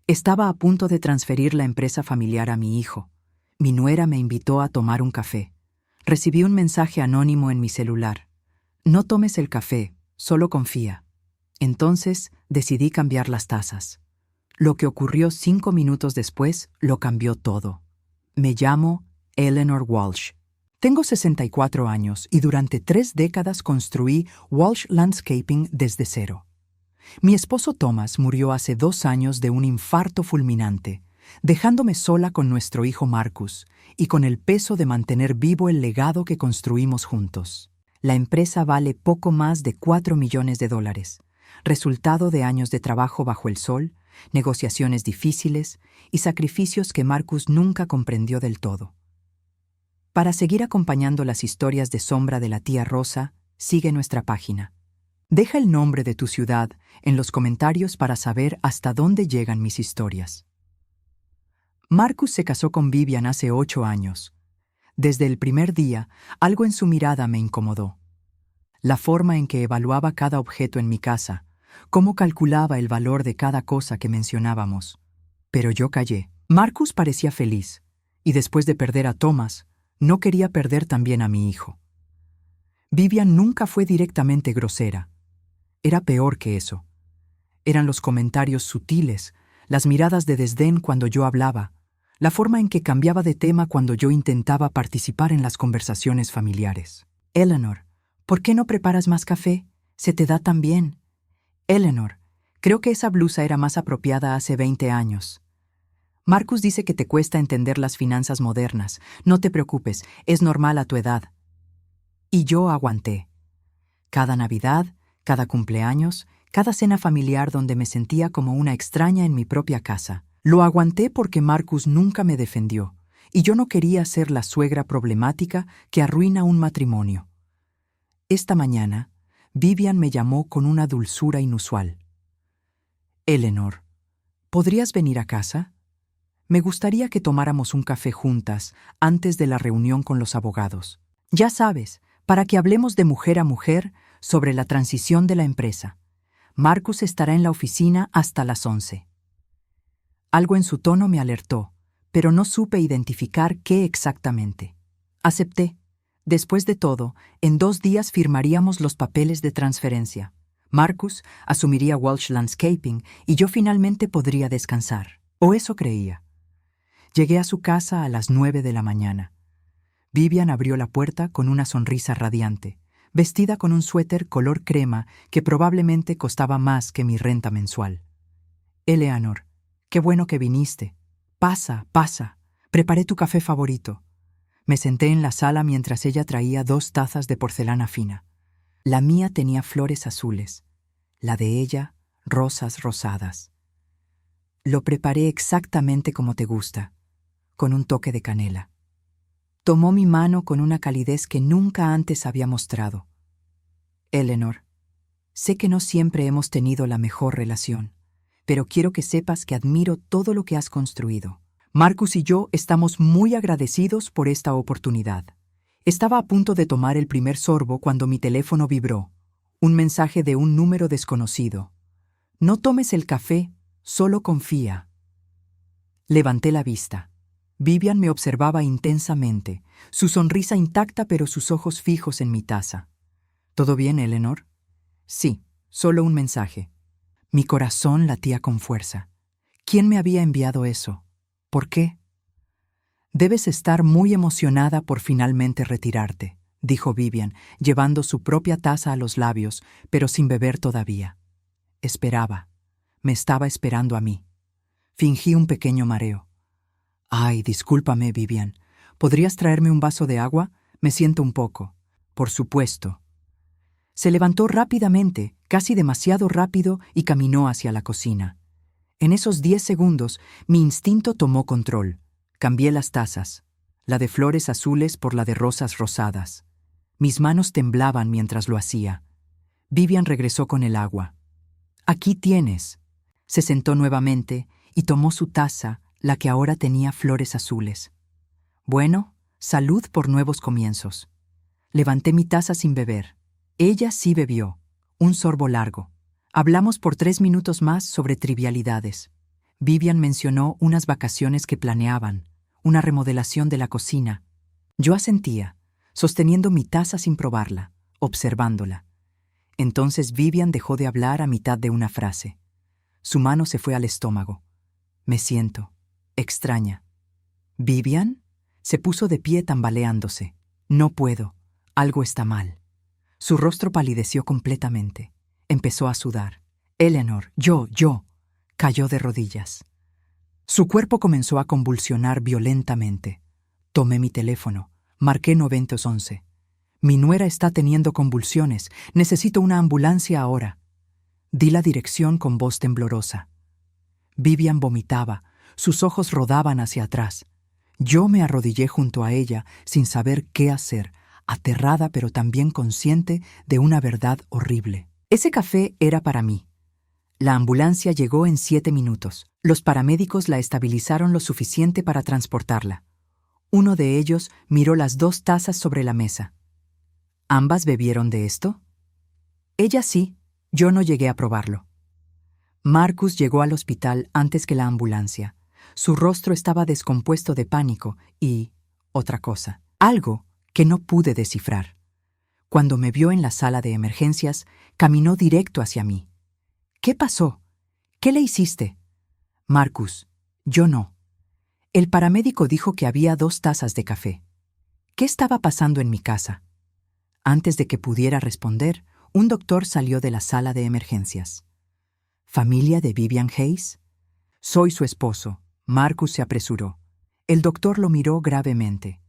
Estaba a punto de transferir la empresa familiar a mi hijo. Mi nuera me invitó a tomar un café. Recibí un mensaje anónimo en mi celular. No tomes el café, solo confía. Entonces decidí cambiar las tazas. Lo que ocurrió 5 minutos después lo cambió todo. Me llamo Eleanor Walsh. Tengo 64 años y durante 3 décadas construí Walsh Landscaping desde cero. Mi esposo Thomas murió hace 2 años de un infarto fulminante, dejándome sola con nuestro hijo Marcus y con el peso de mantener vivo el legado que construimos juntos. La empresa vale poco más de $4 millones, resultado de años de trabajo bajo el sol, negociaciones difíciles y sacrificios que Marcus nunca comprendió del todo. Para seguir acompañando las historias de sombra de la tía Rosa, sigue nuestra página. Deja el nombre de tu ciudad en los comentarios para saber hasta dónde llegan mis historias. Marcus se casó con Vivian hace 8 años. Desde el primer día, algo en su mirada me incomodó. La forma en que evaluaba cada objeto en mi casa, cómo calculaba el valor de cada cosa que mencionábamos. Pero yo callé. Marcus parecía feliz, y después de perder a Thomas, no quería perder también a mi hijo. Vivian nunca fue directamente grosera. Era peor que eso. Eran los comentarios sutiles, las miradas de desdén cuando yo hablaba, la forma en que cambiaba de tema cuando yo intentaba participar en las conversaciones familiares. Eleanor, ¿por qué no preparas más café? Se te da tan bien. Eleanor, creo que esa blusa era más apropiada hace 20 años. Marcus dice que te cuesta entender las finanzas modernas. No te preocupes, es normal a tu edad. Y yo aguanté. Cada Navidad, cada cumpleaños, cada cena familiar donde me sentía como una extraña en mi propia casa. Lo aguanté porque Marcus nunca me defendió, y yo no quería ser la suegra problemática que arruina un matrimonio. Esta mañana, Vivian me llamó con una dulzura inusual. Eleanor, ¿podrías venir a casa? Me gustaría que tomáramos un café juntas antes de la reunión con los abogados. Ya sabes, para que hablemos de mujer a mujer sobre la transición de la empresa. Marcus estará en la oficina hasta las 11. Algo en su tono me alertó, pero no supe identificar qué exactamente. Acepté. Después de todo, en 2 días firmaríamos los papeles de transferencia. Marcus asumiría Walsh Landscaping y yo finalmente podría descansar. O eso creía. Llegué a su casa a las 9 de la mañana. Vivian abrió la puerta con una sonrisa radiante, vestida con un suéter color crema que probablemente costaba más que mi renta mensual. Eleanor, qué bueno que viniste. Pasa, pasa. Preparé tu café favorito. Me senté en la sala mientras ella traía 2 tazas de porcelana fina. La mía tenía flores azules, la de ella rosas rosadas. Lo preparé exactamente como te gusta, con un toque de canela. Tomó mi mano con una calidez que nunca antes había mostrado. Eleanor, sé que no siempre hemos tenido la mejor relación, pero quiero que sepas que admiro todo lo que has construido. Marcus y yo estamos muy agradecidos por esta oportunidad. Estaba a punto de tomar el primer sorbo cuando mi teléfono vibró. Un mensaje de un número desconocido. No tomes el café, solo confía. Levanté la vista. Vivian me observaba intensamente, su sonrisa intacta pero sus ojos fijos en mi taza. ¿Todo bien, Eleanor? Sí, solo un mensaje. Mi corazón latía con fuerza. ¿Quién me había enviado eso? ¿Por qué? Debes estar muy emocionada por finalmente retirarte, dijo Vivian, llevando su propia taza a los labios, pero sin beber todavía. Esperaba. Me estaba esperando a mí. Fingí un pequeño mareo. Ay, discúlpame, Vivian. ¿Podrías traerme un vaso de agua? Me siento un poco. Por supuesto. Se levantó rápidamente, casi demasiado rápido, y caminó hacia la cocina. En esos 10 segundos, mi instinto tomó control. Cambié las tazas, la de flores azules por la de rosas rosadas. Mis manos temblaban mientras lo hacía. Vivian regresó con el agua. Aquí tienes. Se sentó nuevamente y tomó su taza, la que ahora tenía flores azules. Bueno, salud por nuevos comienzos. Levanté mi taza sin beber. Ella sí bebió. Un sorbo largo. Hablamos por 3 minutos más sobre trivialidades. Vivian mencionó unas vacaciones que planeaban, una remodelación de la cocina. Yo asentía, sosteniendo mi taza sin probarla, observándola. Entonces Vivian dejó de hablar a mitad de una frase. Su mano se fue al estómago. Me siento extraña. ¿Vivian? Se puso de pie tambaleándose. No puedo. Algo está mal. Su rostro palideció completamente. Empezó a sudar. Eleanor, yo. Cayó de rodillas. Su cuerpo comenzó a convulsionar violentamente. Tomé mi teléfono. Marqué 911. Mi nuera está teniendo convulsiones. Necesito una ambulancia ahora. Di la dirección con voz temblorosa. Vivian vomitaba. Sus ojos rodaban hacia atrás. Yo me arrodillé junto a ella sin saber qué hacer, aterrada pero también consciente de una verdad horrible. Ese café era para mí. La ambulancia llegó en 7 minutos. Los paramédicos la estabilizaron lo suficiente para transportarla. Uno de ellos miró las 2 tazas sobre la mesa. ¿Ambas bebieron de esto? Ella sí, yo no llegué a probarlo. Marcus llegó al hospital antes que la ambulancia. Su rostro estaba descompuesto de pánico y otra cosa, algo que no pude descifrar. Cuando me vio en la sala de emergencias, caminó directo hacia mí. ¿Qué pasó? ¿Qué le hiciste? Marcus, yo no. El paramédico dijo que había 2 tazas de café. ¿Qué estaba pasando en mi casa? Antes de que pudiera responder, un doctor salió de la sala de emergencias. ¿Familia de Vivian Hayes? Soy su esposo. Marcus se apresuró. El doctor lo miró gravemente.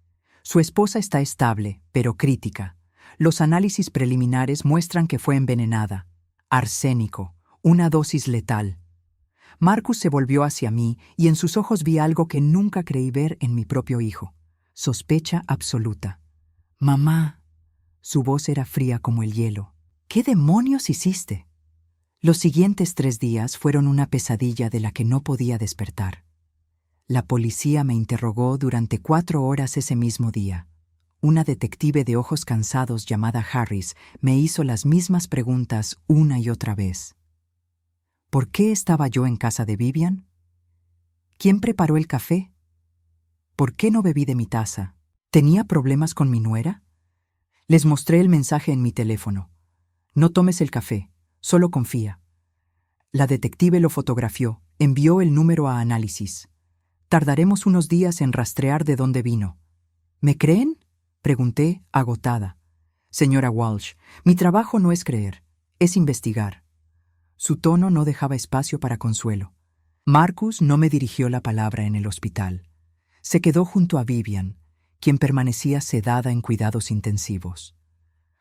Su esposa está estable, pero crítica. Los análisis preliminares muestran que fue envenenada. Arsénico, una dosis letal. Marcus se volvió hacia mí y en sus ojos vi algo que nunca creí ver en mi propio hijo. Sospecha absoluta. Mamá. Su voz era fría como el hielo. ¿Qué demonios hiciste? Los siguientes 3 días fueron una pesadilla de la que no podía despertar. La policía me interrogó durante 4 horas ese mismo día. Una detective de ojos cansados llamada Harris me hizo las mismas preguntas una y otra vez. ¿Por qué estaba yo en casa de Vivian? ¿Quién preparó el café? ¿Por qué no bebí de mi taza? ¿Tenía problemas con mi nuera? Les mostré el mensaje en mi teléfono. No tomes el café, solo confía. La detective lo fotografió, envió el número a análisis. Tardaremos unos días en rastrear de dónde vino. ¿Me creen? Pregunté, agotada. Señora Walsh, mi trabajo no es creer, es investigar. Su tono no dejaba espacio para consuelo. Marcus no me dirigió la palabra en el hospital. Se quedó junto a Vivian, quien permanecía sedada en cuidados intensivos.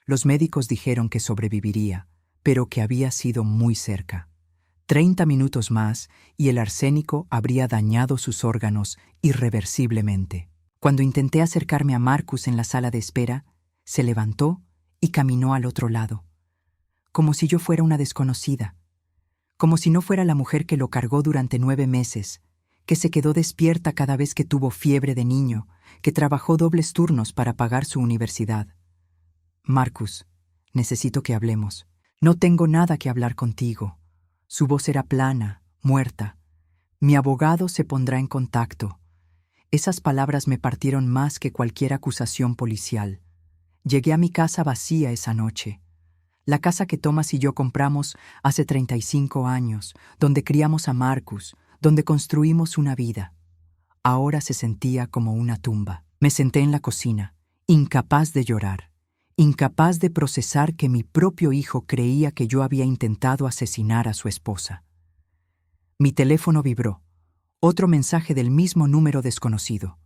Los médicos dijeron que sobreviviría, pero que había sido muy cerca. 30 minutos más y el arsénico habría dañado sus órganos irreversiblemente. Cuando intenté acercarme a Marcus en la sala de espera, se levantó y caminó al otro lado, como si yo fuera una desconocida, como si no fuera la mujer que lo cargó durante 9 meses, que se quedó despierta cada vez que tuvo fiebre de niño, que trabajó dobles turnos para pagar su universidad. Marcus, necesito que hablemos. No tengo nada que hablar contigo. Su voz era plana, muerta. Mi abogado se pondrá en contacto. Esas palabras me partieron más que cualquier acusación policial. Llegué a mi casa vacía esa noche. La casa que Thomas y yo compramos hace 35 años, donde criamos a Marcus, donde construimos una vida. Ahora se sentía como una tumba. Me senté en la cocina, incapaz de llorar, incapaz de procesar que mi propio hijo creía que yo había intentado asesinar a su esposa. Mi teléfono vibró. Otro mensaje del mismo número desconocido.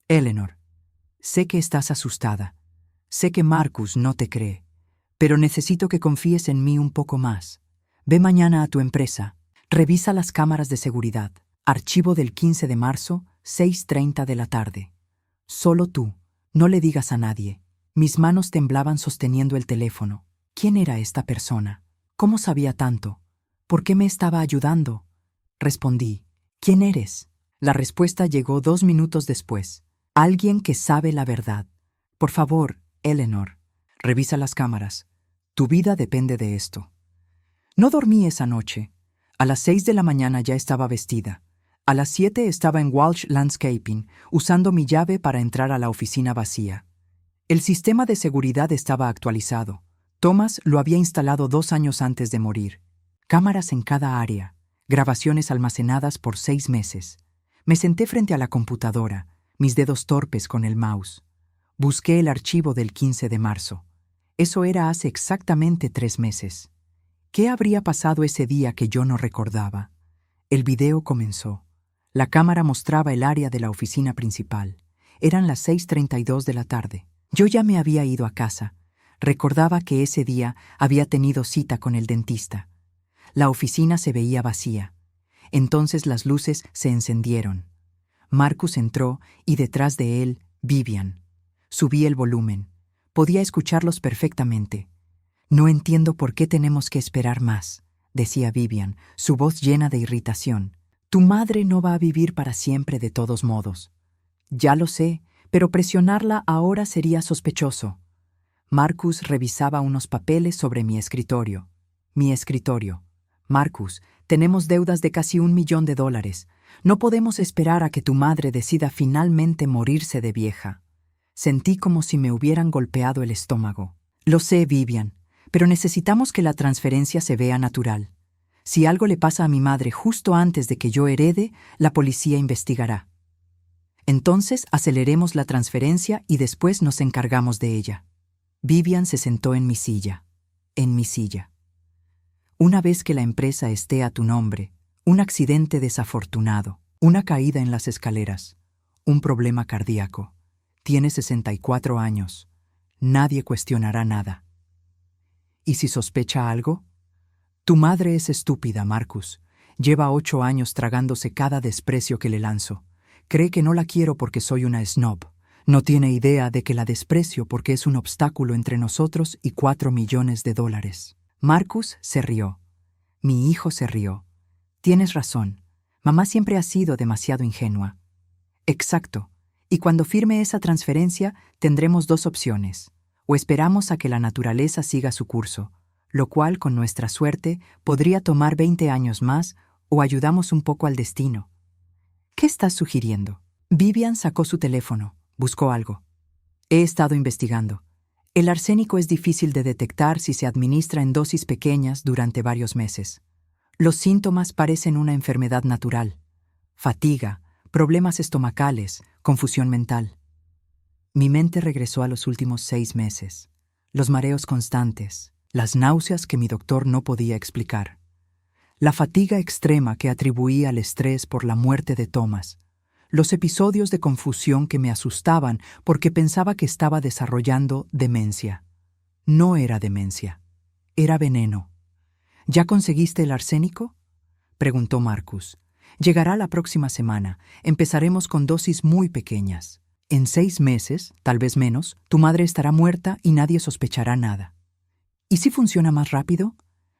Eleanor, sé que estás asustada. Sé que Marcus no te cree, pero necesito que confíes en mí un poco más. Ve mañana a tu empresa. Revisa las cámaras de seguridad. Archivo del 15 de marzo, 6:30 de la tarde. Solo tú. No le digas a nadie. Mis manos temblaban sosteniendo el teléfono. ¿Quién era esta persona? ¿Cómo sabía tanto? ¿Por qué me estaba ayudando? Respondí. ¿Quién eres? La respuesta llegó 2 minutos después. Alguien que sabe la verdad. Por favor, Eleanor, revisa las cámaras. Tu vida depende de esto. No dormí esa noche. A las 6 de la mañana ya estaba vestida. A las 7 estaba en Walsh Landscaping, usando mi llave para entrar a la oficina vacía. El sistema de seguridad estaba actualizado. Thomas lo había instalado 2 años antes de morir. Cámaras en cada área, grabaciones almacenadas por 6 meses. Me senté frente a la computadora, mis dedos torpes con el mouse. Busqué el archivo del 15 de marzo. Eso era hace exactamente 3 meses. ¿Qué habría pasado ese día que yo no recordaba? El video comenzó. La cámara mostraba el área de la oficina principal. Eran las 6:32 de la tarde. Yo ya me había ido a casa. Recordaba que ese día había tenido cita con el dentista. La oficina se veía vacía. Entonces las luces se encendieron. Marcus entró y detrás de él, Vivian. Subí el volumen. Podía escucharlos perfectamente. «No entiendo por qué tenemos que esperar más», decía Vivian, su voz llena de irritación. «Tu madre no va a vivir para siempre de todos modos». «Ya lo sé, pero presionarla ahora sería sospechoso». Marcus revisaba unos papeles sobre mi escritorio. Mi escritorio. «Marcus, tenemos deudas de casi $1 millón. No podemos esperar a que tu madre decida finalmente morirse de vieja». Sentí como si me hubieran golpeado el estómago. «Lo sé, Vivian, pero necesitamos que la transferencia se vea natural. Si algo le pasa a mi madre justo antes de que yo herede, la policía investigará. Entonces aceleremos la transferencia y después nos encargamos de ella». Vivian se sentó en mi silla. En mi silla. «Una vez que la empresa esté a tu nombre, un accidente desafortunado, una caída en las escaleras, un problema cardíaco. Tienes 64 años. Nadie cuestionará nada. ¿Y si sospecha algo? Tu madre es estúpida, Marcus. Lleva 8 años tragándose cada desprecio que le lanzo. Cree que no la quiero porque soy una snob. No tiene idea de que la desprecio porque es un obstáculo entre nosotros y $4 millones. Marcus se rió. Mi hijo se rió. Tienes razón. Mamá siempre ha sido demasiado ingenua. Exacto. Y cuando firme esa transferencia, tendremos 2 opciones. O esperamos a que la naturaleza siga su curso, lo cual, con nuestra suerte, podría tomar 20 años más, o ayudamos un poco al destino. ¿Qué estás sugiriendo? Vivian sacó su teléfono, buscó algo. He estado investigando. El arsénico es difícil de detectar si se administra en dosis pequeñas durante varios meses. Los síntomas parecen una enfermedad natural. Fatiga, problemas estomacales, confusión mental. Mi mente regresó a los últimos 6 meses. Los mareos constantes, las náuseas que mi doctor no podía explicar. La fatiga extrema que atribuía al estrés por la muerte de Thomas. Los episodios de confusión que me asustaban porque pensaba que estaba desarrollando demencia. No era demencia, era veneno. ¿Ya conseguiste el arsénico?, preguntó Marcus. Llegará la próxima semana. Empezaremos con dosis muy pequeñas. En 6 meses, tal vez menos, tu madre estará muerta y nadie sospechará nada. ¿Y si funciona más rápido?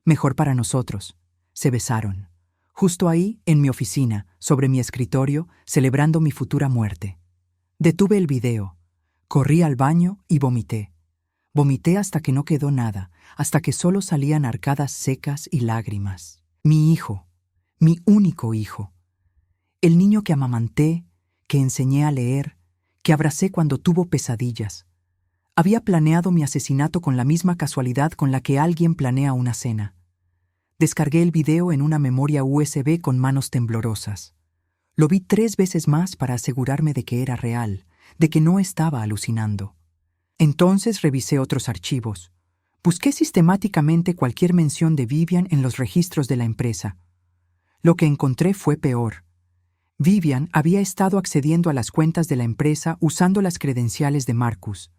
Mejor para nosotros. Se besaron. Justo ahí, en mi oficina, sobre mi escritorio, celebrando mi futura muerte. Detuve el video. Corrí al baño y vomité. Vomité hasta que no quedó nada, hasta que solo salían arcadas secas y lágrimas. Mi hijo. Mi único hijo. El niño que amamanté, que enseñé a leer, que abracé cuando tuvo pesadillas. Había planeado mi asesinato con la misma casualidad con la que alguien planea una cena. Descargué el video en una memoria USB con manos temblorosas. Lo vi 3 veces más para asegurarme de que era real, de que no estaba alucinando. Entonces revisé otros archivos. Busqué sistemáticamente cualquier mención de Vivian en los registros de la empresa. Lo que encontré fue peor. Vivian había estado accediendo a las cuentas de la empresa usando las credenciales de Marcus.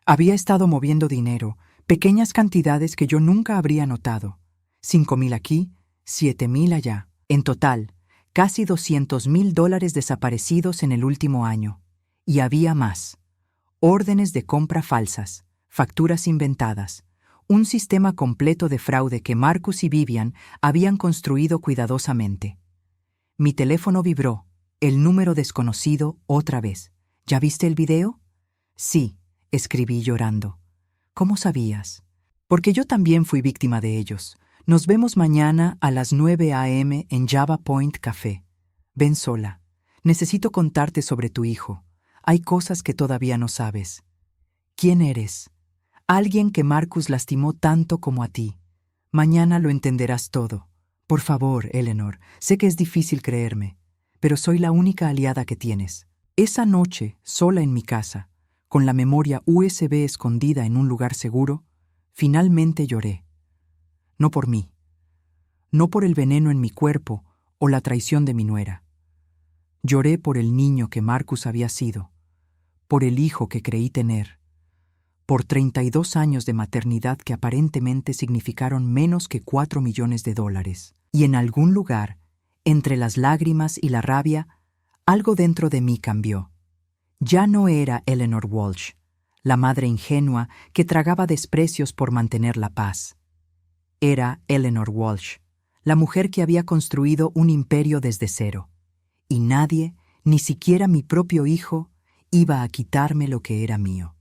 Había estado moviendo dinero, pequeñas cantidades que yo nunca habría notado. 5,000 aquí, 7,000 allá. En total, casi $200,000 desaparecidos en el último año. Y había más. Órdenes de compra falsas, facturas inventadas, un sistema completo de fraude que Marcus y Vivian habían construido cuidadosamente. Mi teléfono vibró, el número desconocido otra vez. ¿Ya viste el video? Sí, escribí llorando. ¿Cómo sabías? Porque yo también fui víctima de ellos. Nos vemos mañana a las 9 a.m. en Java Point Café. Ven sola. Necesito contarte sobre tu hijo. Hay cosas que todavía no sabes. ¿Quién eres? Alguien que Marcus lastimó tanto como a ti. Mañana lo entenderás todo. Por favor, Eleanor, sé que es difícil creerme, pero soy la única aliada que tienes. Esa noche, sola en mi casa, con la memoria USB escondida en un lugar seguro, finalmente lloré. No por mí, no por el veneno en mi cuerpo o la traición de mi nuera. Lloré por el niño que Marcus había sido, por el hijo que creí tener, por 32 años de maternidad que aparentemente significaron menos que $4 millones. Y en algún lugar, entre las lágrimas y la rabia, algo dentro de mí cambió. Ya no era Eleanor Walsh, la madre ingenua que tragaba desprecios por mantener la paz. Era Eleanor Walsh, la mujer que había construido un imperio desde cero. Y nadie, ni siquiera mi propio hijo, iba a quitarme lo que era mío.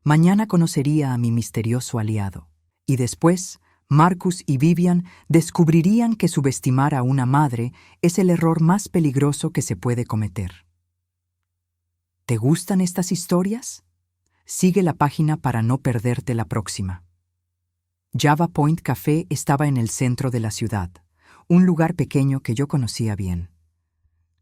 Mañana conocería a mi misterioso aliado. Y después, Marcus y Vivian descubrirían que subestimar a una madre es el error más peligroso que se puede cometer. ¿Te gustan estas historias? Sigue la página para no perderte la próxima. Java Point Café estaba en el centro de la ciudad, un lugar pequeño que yo conocía bien.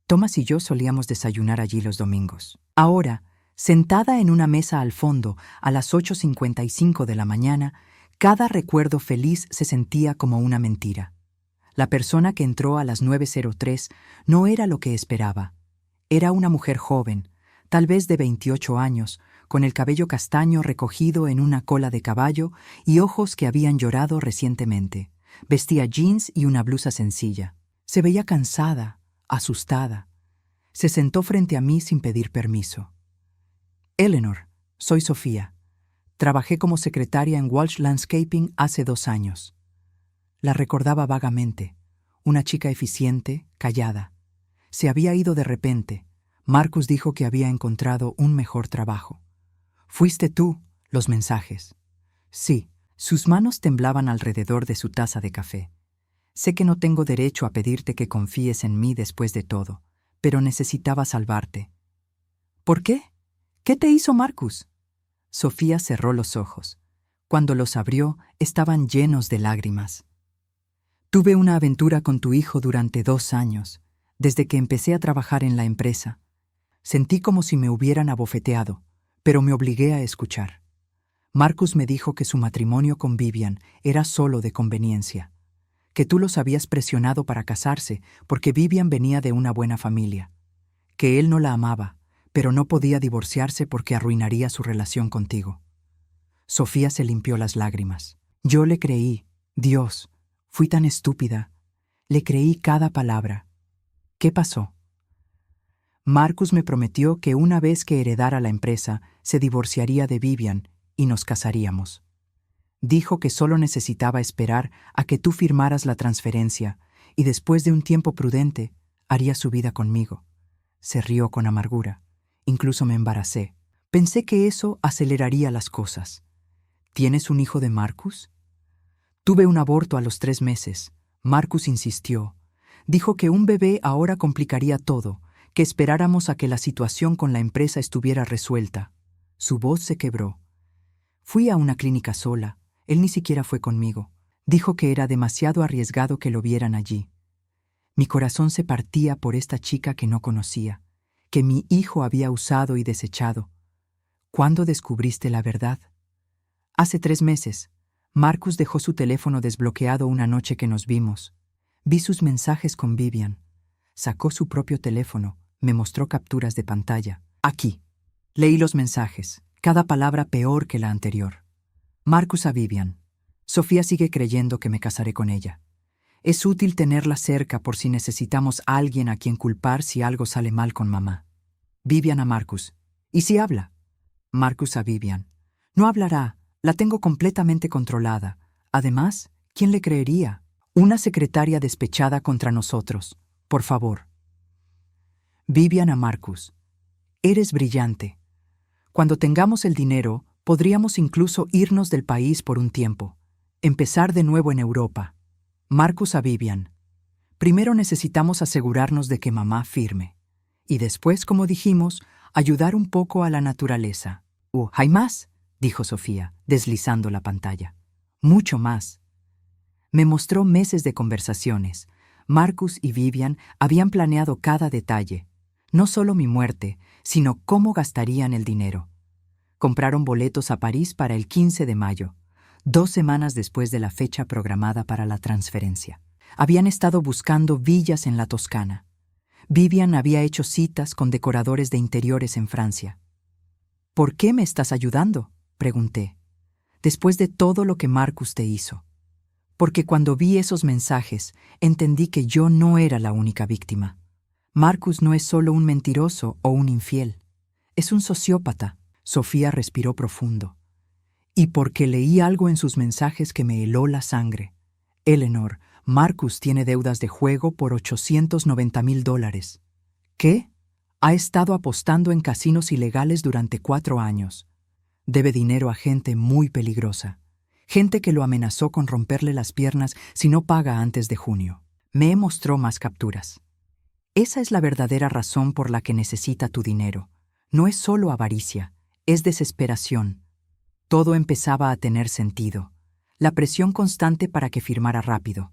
Thomas y yo solíamos desayunar allí los domingos. Ahora, sentada en una mesa al fondo, a las 8:55 de la mañana, cada recuerdo feliz se sentía como una mentira. La persona que entró a las 9:03 no era lo que esperaba. Era una mujer joven, tal vez de 28 años, con el cabello castaño recogido en una cola de caballo y ojos que habían llorado recientemente. Vestía jeans y una blusa sencilla. Se veía cansada, asustada. Se sentó frente a mí sin pedir permiso. Eleanor, soy Sofía. Trabajé como secretaria en Walsh Landscaping hace 2 años. La recordaba vagamente. Una chica eficiente, callada. Se había ido de repente. Marcus dijo que había encontrado un mejor trabajo. ¿Fuiste tú? Los mensajes. Sí, sus manos temblaban alrededor de su taza de café. Sé que no tengo derecho a pedirte que confíes en mí después de todo, pero necesitaba salvarte. ¿Por qué? ¿Qué te hizo Marcus? Sofía cerró los ojos. Cuando los abrió, estaban llenos de lágrimas. Tuve una aventura con tu hijo durante 2 años, desde que empecé a trabajar en la empresa. Sentí como si me hubieran abofeteado, pero me obligué a escuchar. Marcus me dijo que su matrimonio con Vivian era solo de conveniencia, que tú los habías presionado para casarse porque Vivian venía de una buena familia, que él no la amaba, pero no podía divorciarse porque arruinaría su relación contigo. Sofía se limpió las lágrimas. Yo le creí. Dios, fui tan estúpida. Le creí cada palabra. ¿Qué pasó? Marcus me prometió que una vez que heredara la empresa, se divorciaría de Vivian y nos casaríamos. Dijo que solo necesitaba esperar a que tú firmaras la transferencia y después de un tiempo prudente, haría su vida conmigo. Se rió con amargura. Incluso me embaracé. Pensé que eso aceleraría las cosas. ¿Tienes un hijo de Marcus? Tuve un aborto a los 3 meses. Marcus insistió. Dijo que un bebé ahora complicaría todo, que esperáramos a que la situación con la empresa estuviera resuelta. Su voz se quebró. Fui a una clínica sola. Él ni siquiera fue conmigo. Dijo que era demasiado arriesgado que lo vieran allí. Mi corazón se partía por esta chica que no conocía, que mi hijo había usado y desechado. ¿Cuándo descubriste la verdad? Hace 3 meses. Marcus dejó su teléfono desbloqueado una noche que nos vimos. Vi sus mensajes con Vivian. Sacó su propio teléfono, me mostró capturas de pantalla. Aquí. Leí los mensajes, cada palabra peor que la anterior. Marcus a Vivian. Sofía sigue creyendo que me casaré con ella. Es útil tenerla cerca por si necesitamos a alguien a quien culpar si algo sale mal con mamá. Vivian a Marcus. ¿Y si habla? Marcus a Vivian. No hablará, la tengo completamente controlada. Además, ¿quién le creería? Una secretaria despechada contra nosotros. Por favor. Vivian a Marcus. Eres brillante. Cuando tengamos el dinero, podríamos incluso irnos del país por un tiempo. Empezar de nuevo en Europa. Marcus a Vivian. Primero necesitamos asegurarnos de que mamá firme. Y después, como dijimos, ayudar un poco a la naturaleza. Hay más, dijo Sofía, deslizando la pantalla. Mucho más. Me mostró meses de conversaciones. Marcus y Vivian habían planeado cada detalle. No solo mi muerte, sino cómo gastarían el dinero. Compraron boletos a París para el 15 de mayo, 2 semanas después de la fecha programada para la transferencia. Habían estado buscando villas en la Toscana. Vivian había hecho citas con decoradores de interiores en Francia. ¿Por qué me estás ayudando?, pregunté. Después de todo lo que Marcus te hizo. Porque cuando vi esos mensajes, entendí que yo no era la única víctima. Marcus no es solo un mentiroso o un infiel. Es un sociópata. Sofía respiró profundo. Y porque leí algo en sus mensajes que me heló la sangre. Eleanor, Marcus tiene deudas de juego por $890,000. ¿Qué? Ha estado apostando en casinos ilegales durante 4 años. Debe dinero a gente muy peligrosa. Gente que lo amenazó con romperle las piernas si no paga antes de junio. Me mostró más capturas. Esa es la verdadera razón por la que necesita tu dinero. No es solo avaricia, es desesperación. Todo empezaba a tener sentido. La presión constante para que firmara rápido.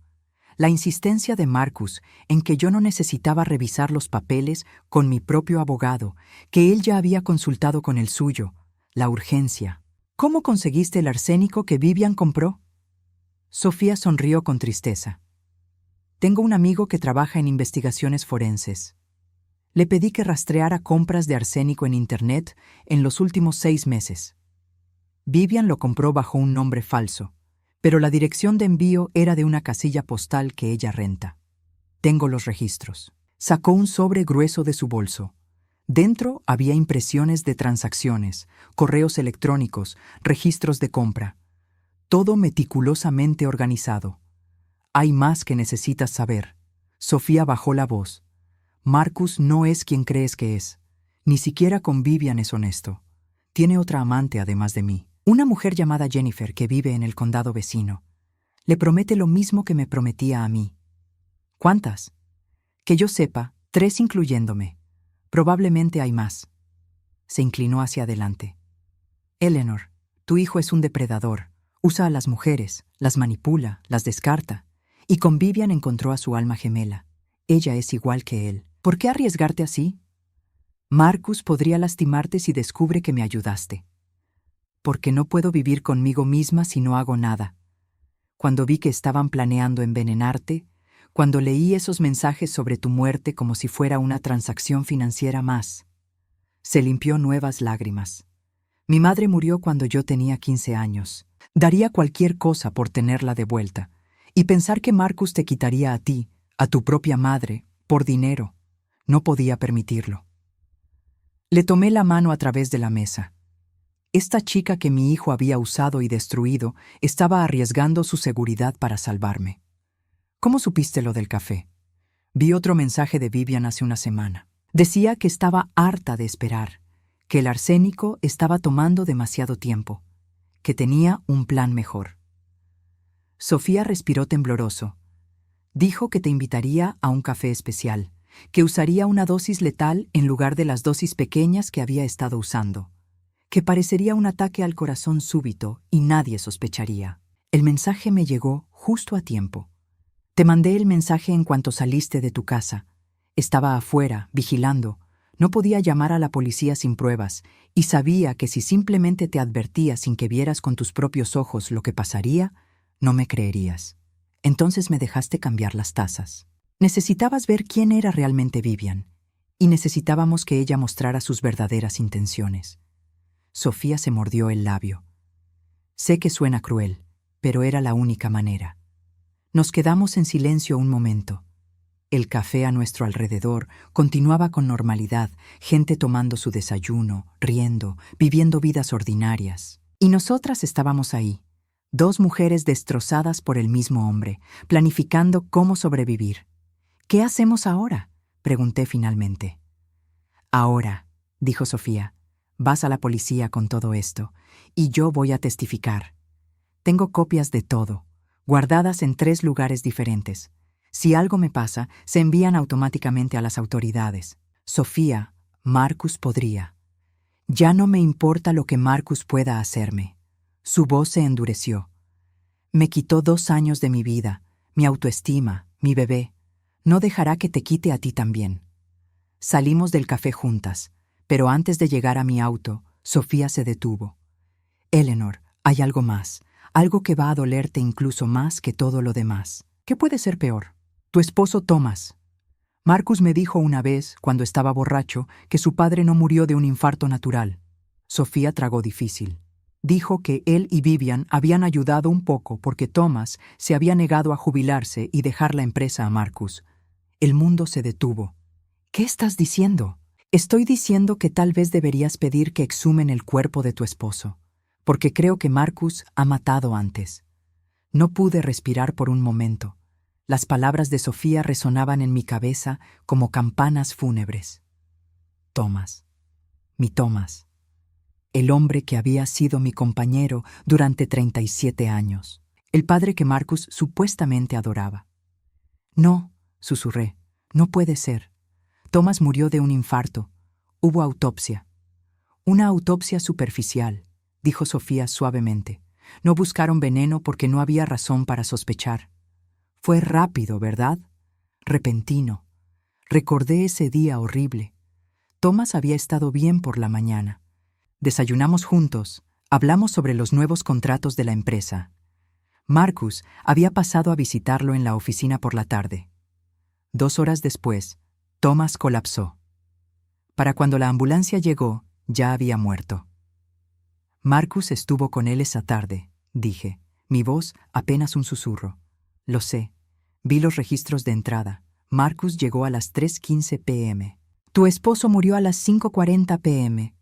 La insistencia de Marcus en que yo no necesitaba revisar los papeles con mi propio abogado, que él ya había consultado con el suyo. La urgencia. ¿Cómo conseguiste el arsénico que Vivian compró? Sofía sonrió con tristeza. Tengo un amigo que trabaja en investigaciones forenses. Le pedí que rastreara compras de arsénico en Internet en los últimos 6 meses. Vivian lo compró bajo un nombre falso, pero la dirección de envío era de una casilla postal que ella renta. Tengo los registros. Sacó un sobre grueso de su bolso. Dentro había impresiones de transacciones, correos electrónicos, registros de compra. Todo meticulosamente organizado. Hay más que necesitas saber. Sofía bajó la voz. Marcus no es quien crees que es. Ni siquiera con Vivian es honesto. Tiene otra amante además de mí. Una mujer llamada Jennifer que vive en el condado vecino. Le promete lo mismo que me prometía a mí. ¿Cuántas? Que yo sepa, 3 incluyéndome. Probablemente hay más. Se inclinó hacia adelante. Eleanor, tu hijo es un depredador. Usa a las mujeres, las manipula, las descarta. Y con Vivian encontró a su alma gemela. Ella es igual que él. ¿Por qué arriesgarte así? Marcus podría lastimarte si descubre que me ayudaste. Porque no puedo vivir conmigo misma si no hago nada. Cuando vi que estaban planeando envenenarte, cuando leí esos mensajes sobre tu muerte como si fuera una transacción financiera más, se limpió nuevas lágrimas. Mi madre murió cuando yo tenía 15 años. Daría cualquier cosa por tenerla de vuelta. Y pensar que Marcus te quitaría a ti, a tu propia madre, por dinero, no podía permitirlo. Le tomé la mano a través de la mesa. Esta chica que mi hijo había usado y destruido estaba arriesgando su seguridad para salvarme. ¿Cómo supiste lo del café? Vi otro mensaje de Vivian hace una semana. Decía que estaba harta de esperar, que el arsénico estaba tomando demasiado tiempo, que tenía un plan mejor. Sofía respiró tembloroso. Dijo que te invitaría a un café especial, que usaría una dosis letal en lugar de las dosis pequeñas que había estado usando, que parecería un ataque al corazón súbito y nadie sospecharía. El mensaje me llegó justo a tiempo. Te mandé el mensaje en cuanto saliste de tu casa. Estaba afuera, vigilando. No podía llamar a la policía sin pruebas, y sabía que si simplemente te advertía sin que vieras con tus propios ojos lo que pasaría, no me creerías. Entonces me dejaste cambiar las tazas. Necesitabas ver quién era realmente Vivian, y necesitábamos que ella mostrara sus verdaderas intenciones. Sofía se mordió el labio. Sé que suena cruel, pero era la única manera. Nos quedamos en silencio un momento. El café a nuestro alrededor continuaba con normalidad, gente tomando su desayuno, riendo, viviendo vidas ordinarias. Y nosotras estábamos ahí, 2 mujeres destrozadas por el mismo hombre, planificando cómo sobrevivir. ¿Qué hacemos ahora?, pregunté finalmente. Ahora, dijo Sofía, vas a la policía con todo esto, y yo voy a testificar. Tengo copias de todo. guardadas en 3 lugares diferentes. Si algo me pasa, se envían automáticamente a las autoridades. Sofía, Marcus podría. Ya no me importa lo que Marcus pueda hacerme. Su voz se endureció. Me quitó 2 años de mi vida, mi autoestima, mi bebé. No dejará que te quite a ti también. Salimos del café juntas, pero antes de llegar a mi auto, Sofía se detuvo. Eleanor, hay algo más, algo que va a dolerte incluso más que todo lo demás. ¿Qué puede ser peor? Tu esposo Thomas. Marcus me dijo una vez, cuando estaba borracho, que su padre no murió de un infarto natural. Sofía tragó difícil. Dijo que él y Vivian habían ayudado un poco porque Thomas se había negado a jubilarse y dejar la empresa a Marcus. El mundo se detuvo. ¿Qué estás diciendo? Estoy diciendo que tal vez deberías pedir que exhumen el cuerpo de tu esposo, porque creo que Marcus ha matado antes. No pude respirar por un momento. Las palabras de Sofía resonaban en mi cabeza como campanas fúnebres. Thomas, mi Thomas, el hombre que había sido mi compañero durante 37 años, el padre que Marcus supuestamente adoraba. No, susurré, no puede ser. Thomas murió de un infarto. Hubo autopsia. Una autopsia superficial, dijo Sofía suavemente. No buscaron veneno porque no había razón para sospechar. Fue rápido, ¿verdad? Repentino. Recordé ese día horrible. Thomas había estado bien por la mañana. Desayunamos juntos, hablamos sobre los nuevos contratos de la empresa. Marcus había pasado a visitarlo en la oficina por la tarde. 2 horas después, Thomas colapsó. Para cuando la ambulancia llegó, ya había muerto. Marcus estuvo con él esa tarde, dije, mi voz apenas un susurro. Lo sé. Vi los registros de entrada. Marcus llegó a las 3:15 p.m. Tu esposo murió a las 5:40 p.m.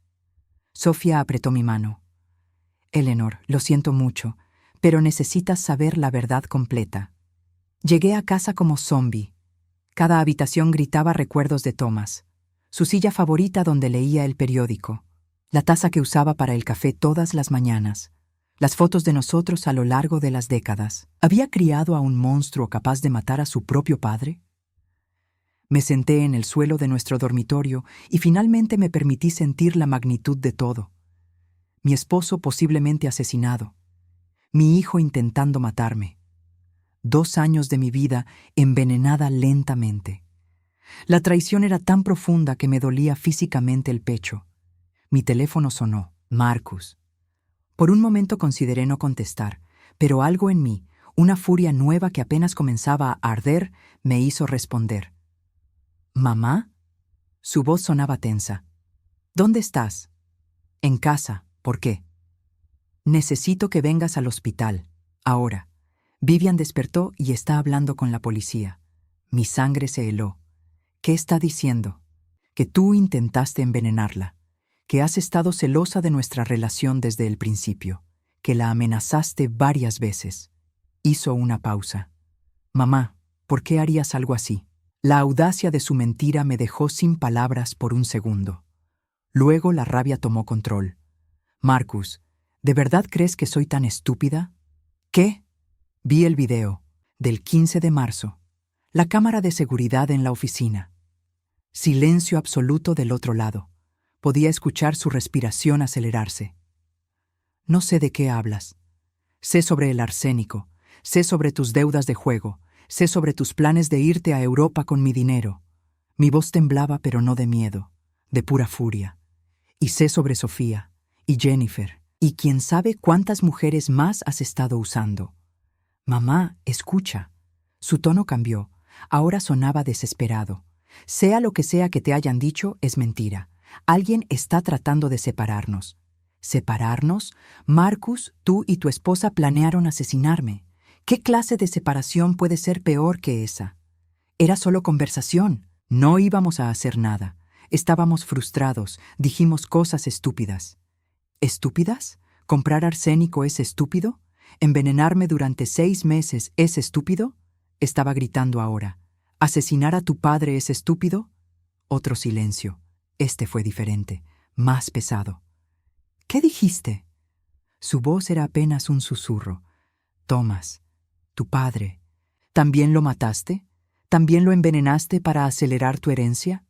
Sofía apretó mi mano. Eleanor, lo siento mucho, pero necesitas saber la verdad completa. Llegué a casa como zombie. Cada habitación gritaba recuerdos de Thomas. Su silla favorita donde leía el periódico. La taza que usaba para el café todas las mañanas. Las fotos de nosotros a lo largo de las décadas. ¿Había criado a un monstruo capaz de matar a su propio padre? Me senté en el suelo de nuestro dormitorio y finalmente me permití sentir la magnitud de todo. Mi esposo posiblemente asesinado. Mi hijo intentando matarme. 2 años de mi vida envenenada lentamente. La traición era tan profunda que me dolía físicamente el pecho. Mi teléfono sonó. Marcus. Por un momento consideré no contestar, pero algo en mí, una furia nueva que apenas comenzaba a arder, me hizo responder. ¿Mamá? Su voz sonaba tensa. ¿Dónde estás? En casa. ¿Por qué? Necesito que vengas al hospital. Ahora. Vivian despertó y está hablando con la policía. Mi sangre se heló. ¿Qué está diciendo? Que tú intentaste envenenarla. Que has estado celosa de nuestra relación desde el principio. Que la amenazaste varias veces. Hizo una pausa. Mamá, ¿por qué harías algo así? La audacia de su mentira me dejó sin palabras por un segundo. Luego la rabia tomó control. Marcus, ¿de verdad crees que soy tan estúpida? ¿Qué? Vi el video, del 15 de marzo. La cámara de seguridad en la oficina. Silencio absoluto del otro lado. Podía escuchar su respiración acelerarse. No sé de qué hablas. Sé sobre el arsénico. Sé sobre tus deudas de juego. Sé sobre tus planes de irte a Europa con mi dinero. Mi voz temblaba, pero no de miedo, de pura furia. Y sé sobre Sofía, y Jennifer, y quién sabe cuántas mujeres más has estado usando. Mamá, escucha. Su tono cambió. Ahora sonaba desesperado. Sea lo que sea que te hayan dicho, es mentira. Alguien está tratando de separarnos. ¿Separarnos? Marcus, tú y tu esposa planearon asesinarme. ¿Qué clase de separación puede ser peor que esa? Era solo conversación. No íbamos a hacer nada. Estábamos frustrados. Dijimos cosas estúpidas. ¿Estúpidas? ¿Comprar arsénico es estúpido? ¿Envenenarme durante 6 meses es estúpido? Estaba gritando ahora. ¿Asesinar a tu padre es estúpido? Otro silencio. Este fue diferente, más pesado. ¿Qué dijiste? Su voz era apenas un susurro. Thomas, Tu padre. ¿También lo mataste? ¿También lo envenenaste para acelerar tu herencia?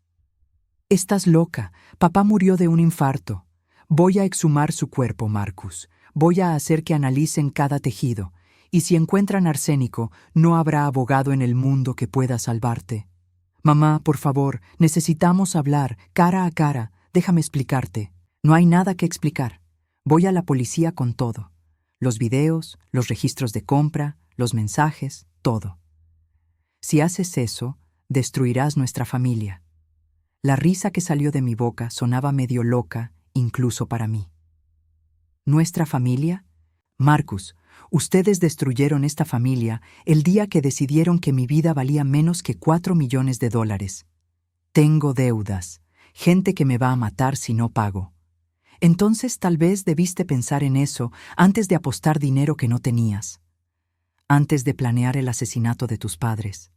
Estás loca. Papá murió de un infarto. Voy a exhumar su cuerpo, Marcus. Voy a hacer que analicen cada tejido. Y si encuentran arsénico, no habrá abogado en el mundo que pueda salvarte. Mamá, por favor, necesitamos hablar, cara a cara. Déjame explicarte. No hay nada que explicar. Voy a la policía con todo. Los videos, los registros de compra, los mensajes, todo. Si haces eso, destruirás nuestra familia. La risa que salió de mi boca sonaba medio loca, incluso para mí. ¿Nuestra familia? Marcus, ustedes destruyeron esta familia el día que decidieron que mi vida valía menos que $4 millones. Tengo deudas, gente que me va a matar si no pago. Entonces tal vez debiste pensar en eso antes de apostar dinero que no tenías, antes de planear el asesinato de tus padres.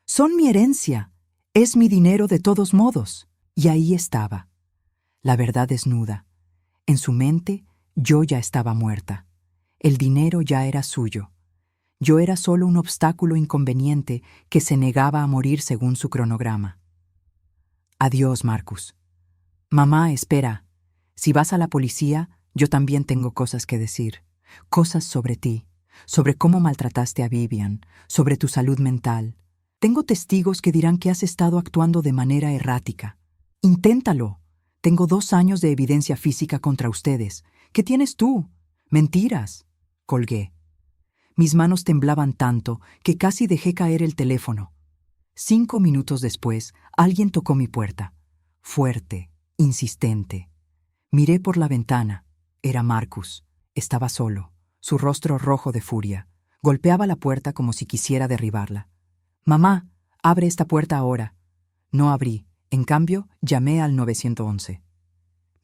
Son mi herencia, es mi dinero de todos modos. Y ahí estaba, la verdad desnuda. En su mente, yo ya estaba muerta. El dinero ya era suyo. Yo era solo un obstáculo inconveniente que se negaba a morir según su cronograma. Adiós, Marcus. Mamá, espera. Si vas a la policía, yo también tengo cosas que decir. Cosas sobre ti, sobre cómo maltrataste a Vivian, sobre tu salud mental. Tengo testigos que dirán que has estado actuando de manera errática. Inténtalo. Tengo 2 años de evidencia física contra ustedes. ¿Qué tienes tú? Mentiras. Colgué. Mis manos temblaban tanto que casi dejé caer el teléfono. 5 minutos después, alguien tocó mi puerta. Fuerte, insistente. Miré por la ventana. Era Marcus. Estaba solo, su rostro rojo de furia. Golpeaba la puerta como si quisiera derribarla. «Mamá, abre esta puerta ahora». No abrí. En cambio, llamé al 911.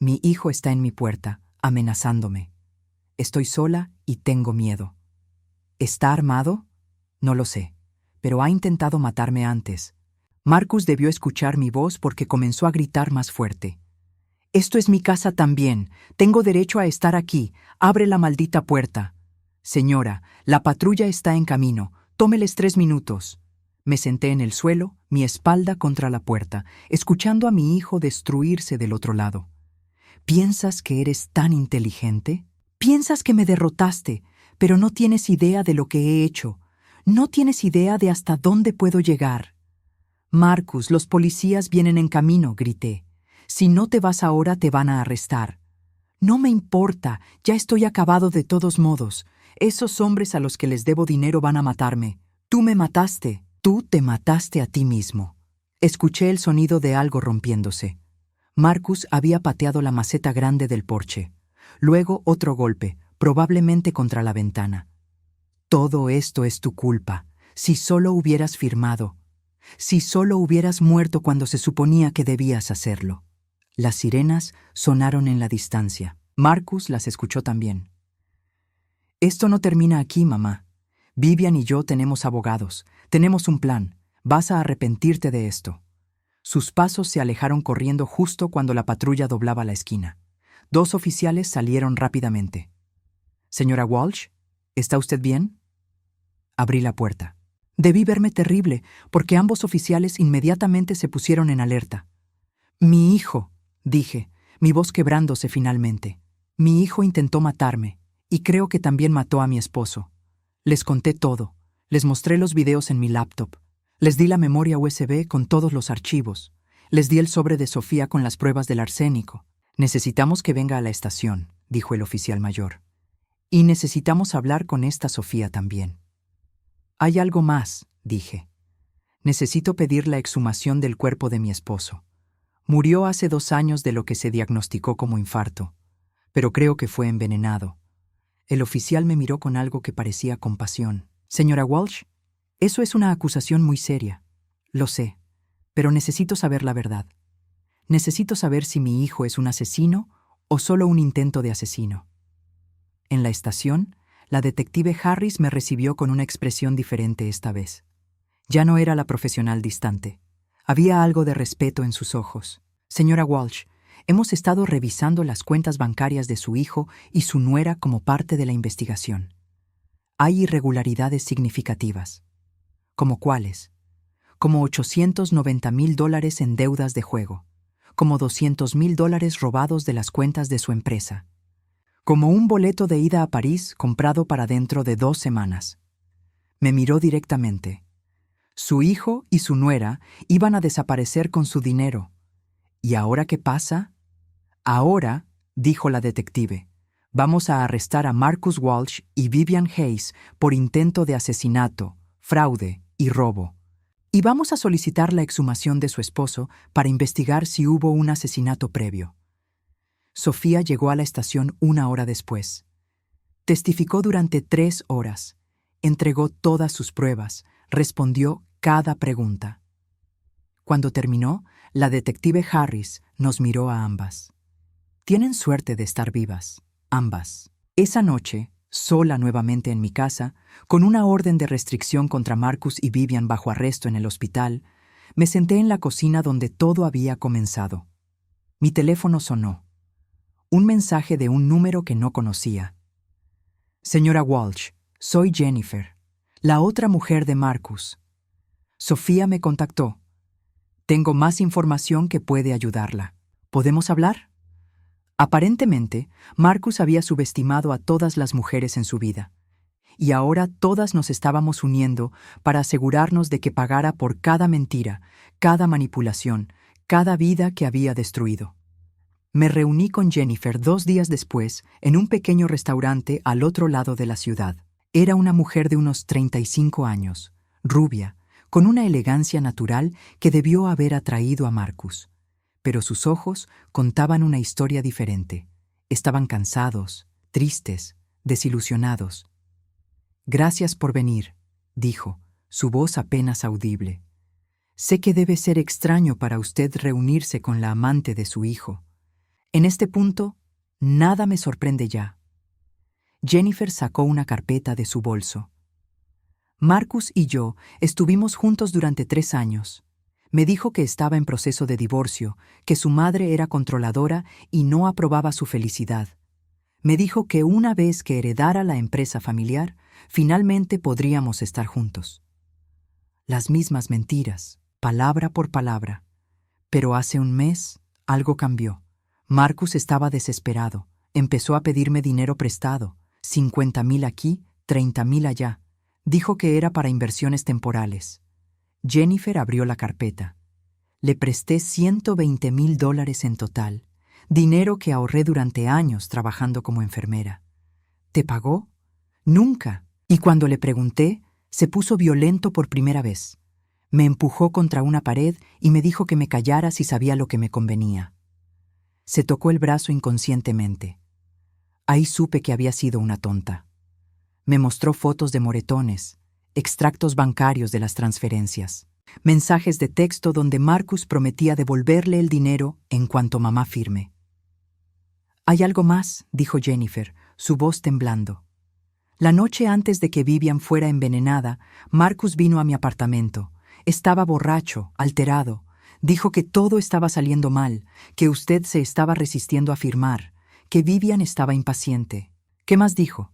Mi hijo está en mi puerta, amenazándome. Estoy sola y tengo miedo. ¿Está armado? No lo sé, pero ha intentado matarme antes. Marcus debió escuchar mi voz porque comenzó a gritar más fuerte. «Esto es mi casa también. Tengo derecho a estar aquí. Abre la maldita puerta». «Señora, la patrulla está en camino. Tómeles 3 minutos». Me senté en el suelo, mi espalda contra la puerta, escuchando a mi hijo destruirse del otro lado. ¿Piensas que eres tan inteligente? ¿Piensas que me derrotaste, pero no tienes idea de lo que he hecho? No tienes idea de hasta dónde puedo llegar. «Marcus, los policías vienen en camino», grité. «Si no te vas ahora, te van a arrestar». «No me importa, ya estoy acabado de todos modos. Esos hombres a los que les debo dinero van a matarme. Tú me mataste. Tú te mataste a ti mismo». Escuché el sonido de algo rompiéndose. Marcus había pateado la maceta grande del porche. Luego otro golpe, probablemente contra la ventana. «Todo esto es tu culpa. Si solo hubieras firmado. Si solo hubieras muerto cuando se suponía que debías hacerlo». Las sirenas sonaron en la distancia. Marcus las escuchó también. «Esto no termina aquí, mamá. Vivian y yo tenemos abogados. Tenemos un plan. Vas a arrepentirte de esto». Sus pasos se alejaron corriendo justo cuando la patrulla doblaba la esquina. 2 oficiales salieron rápidamente. «Señora Walsh, ¿está usted bien?» Abrí la puerta. Debí verme terrible, porque ambos oficiales inmediatamente se pusieron en alerta. «Mi hijo», dije, mi voz quebrándose finalmente. «Mi hijo intentó matarme, y creo que también mató a mi esposo». Les conté todo. Les mostré los videos en mi laptop. Les di la memoria USB con todos los archivos. Les di el sobre de Sofía con las pruebas del arsénico. «Necesitamos que venga a la estación», dijo el oficial mayor. «Y necesitamos hablar con esta Sofía también». «Hay algo más», dije. «Necesito pedir la exhumación del cuerpo de mi esposo. Murió hace 2 años de lo que se diagnosticó como infarto, pero creo que fue envenenado». El oficial me miró con algo que parecía compasión. «Señora Walsh, eso es una acusación muy seria. Lo sé, pero necesito saber la verdad. Necesito saber si mi hijo es un asesino o solo un intento de asesino». En la estación, la detective Harris me recibió con una expresión diferente esta vez. Ya no era la profesional distante. Había algo de respeto en sus ojos. «Señora Walsh, hemos estado revisando las cuentas bancarias de su hijo y su nuera como parte de la investigación. Hay irregularidades significativas. ¿Como cuáles? Como $890,000 en deudas de juego, como $200,000 robados de las cuentas de su empresa, como un boleto de ida a París comprado para dentro de 2 semanas. Me miró directamente. Su hijo y su nuera iban a desaparecer con su dinero. ¿Y ahora qué pasa? Ahora, dijo la detective, vamos a arrestar a Marcus Walsh y Vivian Hayes por intento de asesinato, fraude y robo. Y vamos a solicitar la exhumación de su esposo para investigar si hubo un asesinato previo. Sofía llegó a la estación 1 hora después. Testificó durante 3 horas. Entregó todas sus pruebas. Respondió cada pregunta. Cuando terminó, la detective Harris nos miró a ambas. Tienen suerte de estar vivas, ambas. Esa noche, sola nuevamente en mi casa, con una orden de restricción contra Marcus y Vivian bajo arresto en el hospital, me senté en la cocina donde todo había comenzado. Mi teléfono sonó. Un mensaje de un número que no conocía. Señora Walsh, soy Jennifer, la otra mujer de Marcus. Sofía me contactó. Tengo más información que puede ayudarla. ¿Podemos hablar? Aparentemente, Marcus había subestimado a todas las mujeres en su vida, y ahora todas nos estábamos uniendo para asegurarnos de que pagara por cada mentira, cada manipulación, cada vida que había destruido. Me reuní con Jennifer 2 días después en un pequeño restaurante al otro lado de la ciudad. Era una mujer de unos 35 años, rubia, con una elegancia natural que debió haber atraído a Marcus. Pero sus ojos contaban una historia diferente. Estaban cansados, tristes, desilusionados. «Gracias por venir», dijo, su voz apenas audible. «Sé que debe ser extraño para usted reunirse con la amante de su hijo. En este punto, nada me sorprende ya». Jennifer sacó una carpeta de su bolso. «Marcus y yo estuvimos juntos durante 3 años. Me dijo que estaba en proceso de divorcio, que su madre era controladora y no aprobaba su felicidad. Me dijo que una vez que heredara la empresa familiar, finalmente podríamos estar juntos». Las mismas mentiras, palabra por palabra. Pero hace un mes, algo cambió. Marcus estaba desesperado. Empezó a pedirme dinero prestado, 50,000 aquí, 30,000 allá. Dijo que era para inversiones temporales. Jennifer abrió la carpeta. Le presté $120,000 en total, dinero que ahorré durante años trabajando como enfermera. ¿Te pagó? Nunca. Y cuando le pregunté, se puso violento por primera vez. Me empujó contra una pared y me dijo que me callara si sabía lo que me convenía. Se tocó el brazo inconscientemente. Ahí supe que había sido una tonta. Me mostró fotos de moretones, extractos bancarios de las transferencias, mensajes de texto donde Marcus prometía devolverle el dinero en cuanto mamá firme. «Hay algo más», dijo Jennifer, su voz temblando. «La noche antes de que Vivian fuera envenenada, Marcus vino a mi apartamento. Estaba borracho, alterado. Dijo que todo estaba saliendo mal, que usted se estaba resistiendo a firmar, que Vivian estaba impaciente. ¿Qué más dijo?»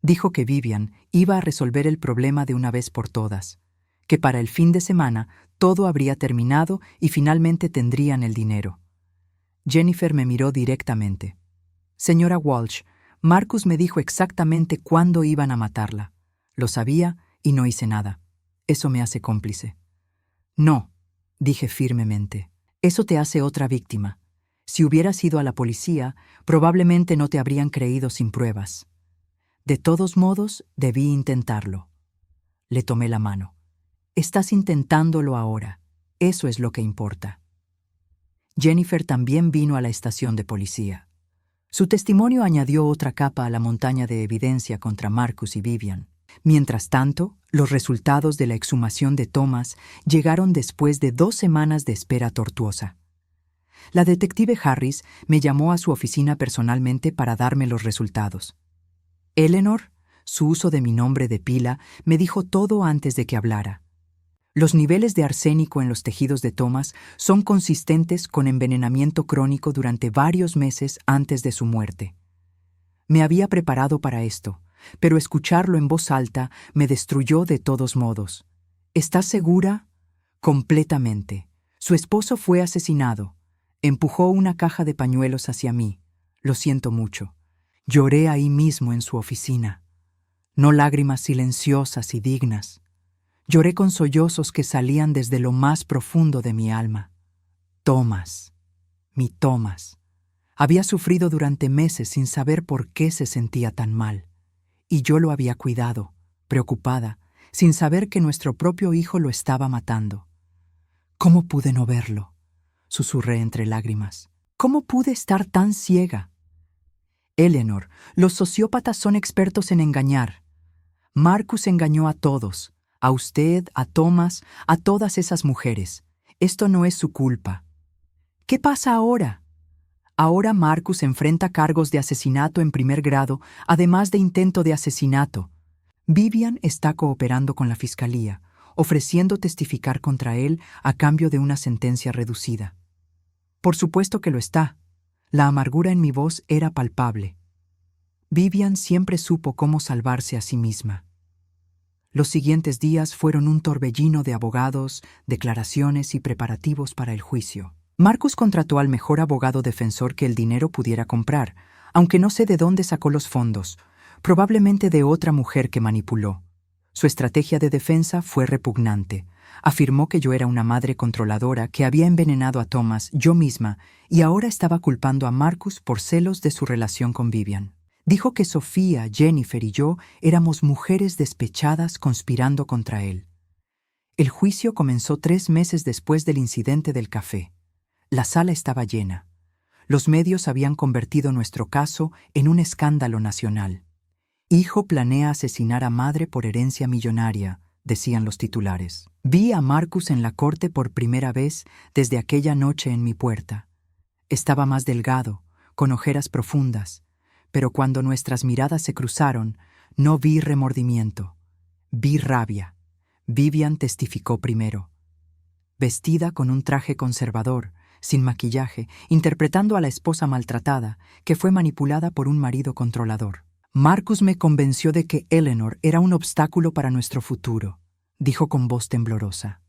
Dijo que Vivian iba a resolver el problema de una vez por todas, que para el fin de semana todo habría terminado y finalmente tendrían el dinero. Jennifer me miró directamente. «Señora Walsh, Marcus me dijo exactamente cuándo iban a matarla. Lo sabía y no hice nada. Eso me hace cómplice». «No», dije firmemente, «eso te hace otra víctima. Si hubieras ido a la policía, probablemente no te habrían creído sin pruebas. De todos modos, debí intentarlo». Le tomé la mano. «Estás intentándolo ahora. Eso es lo que importa». Jennifer también vino a la estación de policía. Su testimonio añadió otra capa a la montaña de evidencia contra Marcus y Vivian. Mientras tanto, los resultados de la exhumación de Thomas llegaron después de 2 semanas de espera tortuosa. La detective Harris me llamó a su oficina personalmente para darme los resultados. Eleanor, su uso de mi nombre de pila, me dijo todo antes de que hablara. Los niveles de arsénico en los tejidos de Thomas son consistentes con envenenamiento crónico durante varios meses antes de su muerte. Me había preparado para esto, pero escucharlo en voz alta me destruyó de todos modos. ¿Estás segura? Completamente. Su esposo fue asesinado. Empujó una caja de pañuelos hacia mí. Lo siento mucho. Lloré ahí mismo en su oficina. No lágrimas silenciosas y dignas. Lloré con sollozos que salían desde lo más profundo de mi alma. Thomas, mi Thomas. Había sufrido durante meses sin saber por qué se sentía tan mal. Y yo lo había cuidado, preocupada, sin saber que nuestro propio hijo lo estaba matando. ¿Cómo pude no verlo?, susurré entre lágrimas. ¿Cómo pude estar tan ciega? Eleanor, los sociópatas son expertos en engañar. Marcus engañó a todos, a usted, a Thomas, a todas esas mujeres. Esto no es su culpa. ¿Qué pasa ahora? Ahora Marcus enfrenta cargos de asesinato en primer grado, además de intento de asesinato. Vivian está cooperando con la fiscalía, ofreciendo testificar contra él a cambio de una sentencia reducida. Por supuesto que lo está. La amargura en mi voz era palpable. Vivian siempre supo cómo salvarse a sí misma. Los siguientes días fueron un torbellino de abogados, declaraciones y preparativos para el juicio. Marcus contrató al mejor abogado defensor que el dinero pudiera comprar, aunque no sé de dónde sacó los fondos, probablemente de otra mujer que manipuló. Su estrategia de defensa fue repugnante. Afirmó que yo era una madre controladora que había envenenado a Thomas yo misma y ahora estaba culpando a Marcus por celos de su relación con Vivian. Dijo que Sofía, Jennifer y yo éramos mujeres despechadas conspirando contra él. El juicio comenzó 3 meses después del incidente del café. La sala estaba llena. Los medios habían convertido nuestro caso en un escándalo nacional. Hijo planea asesinar a madre por herencia millonaria, decían los titulares. Vi a Marcus en la corte por primera vez desde aquella noche en mi puerta. Estaba más delgado, con ojeras profundas, pero cuando nuestras miradas se cruzaron, no vi remordimiento. Vi rabia. Vivian testificó primero. Vestida con un traje conservador, sin maquillaje, interpretando a la esposa maltratada, que fue manipulada por un marido controlador. Marcus me convenció de que Eleanor era un obstáculo para nuestro futuro, dijo con voz temblorosa.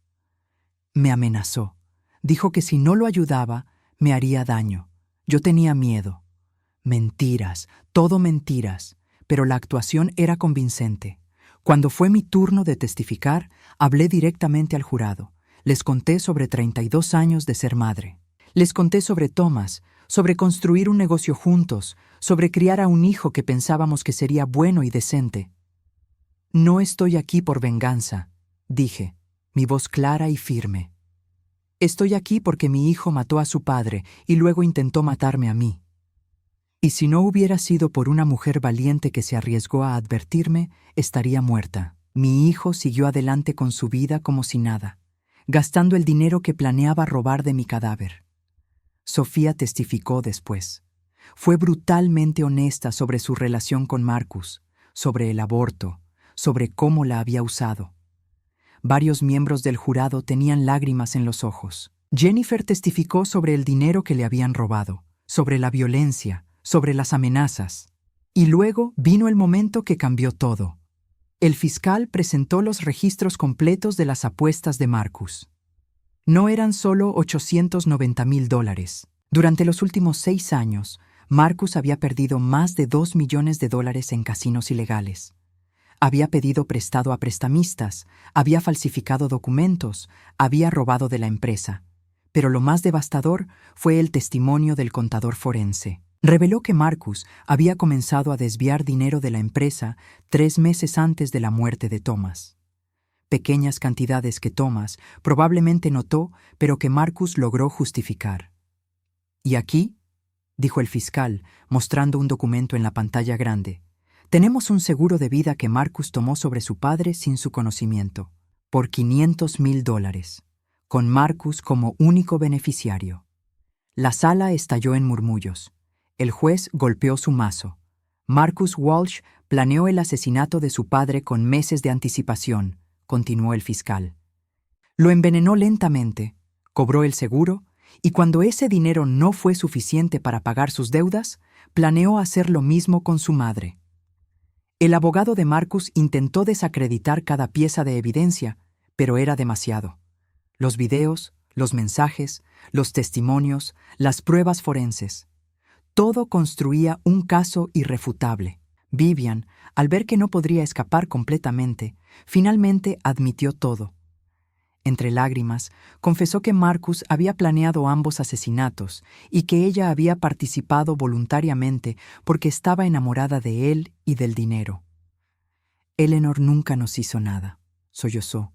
Me amenazó. Dijo que si no lo ayudaba, me haría daño. Yo tenía miedo. Mentiras, todo mentiras, pero la actuación era convincente. Cuando fue mi turno de testificar, hablé directamente al jurado. Les conté sobre 32 años de ser madre. Les conté sobre Thomas, sobre construir un negocio juntos, sobre criar a un hijo que pensábamos que sería bueno y decente. No estoy aquí por venganza, dije, mi voz clara y firme. Estoy aquí porque mi hijo mató a su padre y luego intentó matarme a mí. Y si no hubiera sido por una mujer valiente que se arriesgó a advertirme, estaría muerta. Mi hijo siguió adelante con su vida como si nada, gastando el dinero que planeaba robar de mi cadáver. Sofía testificó después. Fue brutalmente honesta sobre su relación con Marcus, sobre el aborto, sobre cómo la había usado. Varios miembros del jurado tenían lágrimas en los ojos. Jennifer testificó sobre el dinero que le habían robado, sobre la violencia, sobre las amenazas. Y luego vino el momento que cambió todo. El fiscal presentó los registros completos de las apuestas de Marcus. No eran solo $890,000. Durante los últimos 6 años, Marcus había perdido más de $2 millones en casinos ilegales. Había pedido prestado a prestamistas, había falsificado documentos, había robado de la empresa. Pero lo más devastador fue el testimonio del contador forense. Reveló que Marcus había comenzado a desviar dinero de la empresa 3 meses antes de la muerte de Thomas. Pequeñas cantidades que Thomas probablemente notó, pero que Marcus logró justificar. «Y aquí», dijo el fiscal, mostrando un documento en la pantalla grande, «tenemos un seguro de vida que Marcus tomó sobre su padre sin su conocimiento, por $500,000, con Marcus como único beneficiario». La sala estalló en murmullos. El juez golpeó su mazo. Marcus Walsh planeó el asesinato de su padre con meses de anticipación, continuó el fiscal. Lo envenenó lentamente, cobró el seguro, y cuando ese dinero no fue suficiente para pagar sus deudas, planeó hacer lo mismo con su madre. El abogado de Marcus intentó desacreditar cada pieza de evidencia, pero era demasiado. Los videos, los mensajes, los testimonios, las pruebas forenses. Todo construía un caso irrefutable. Vivian, al ver que no podría escapar completamente, finalmente admitió todo. Entre lágrimas, confesó que Marcus había planeado ambos asesinatos y que ella había participado voluntariamente porque estaba enamorada de él y del dinero. Eleanor nunca nos hizo nada, sollozó.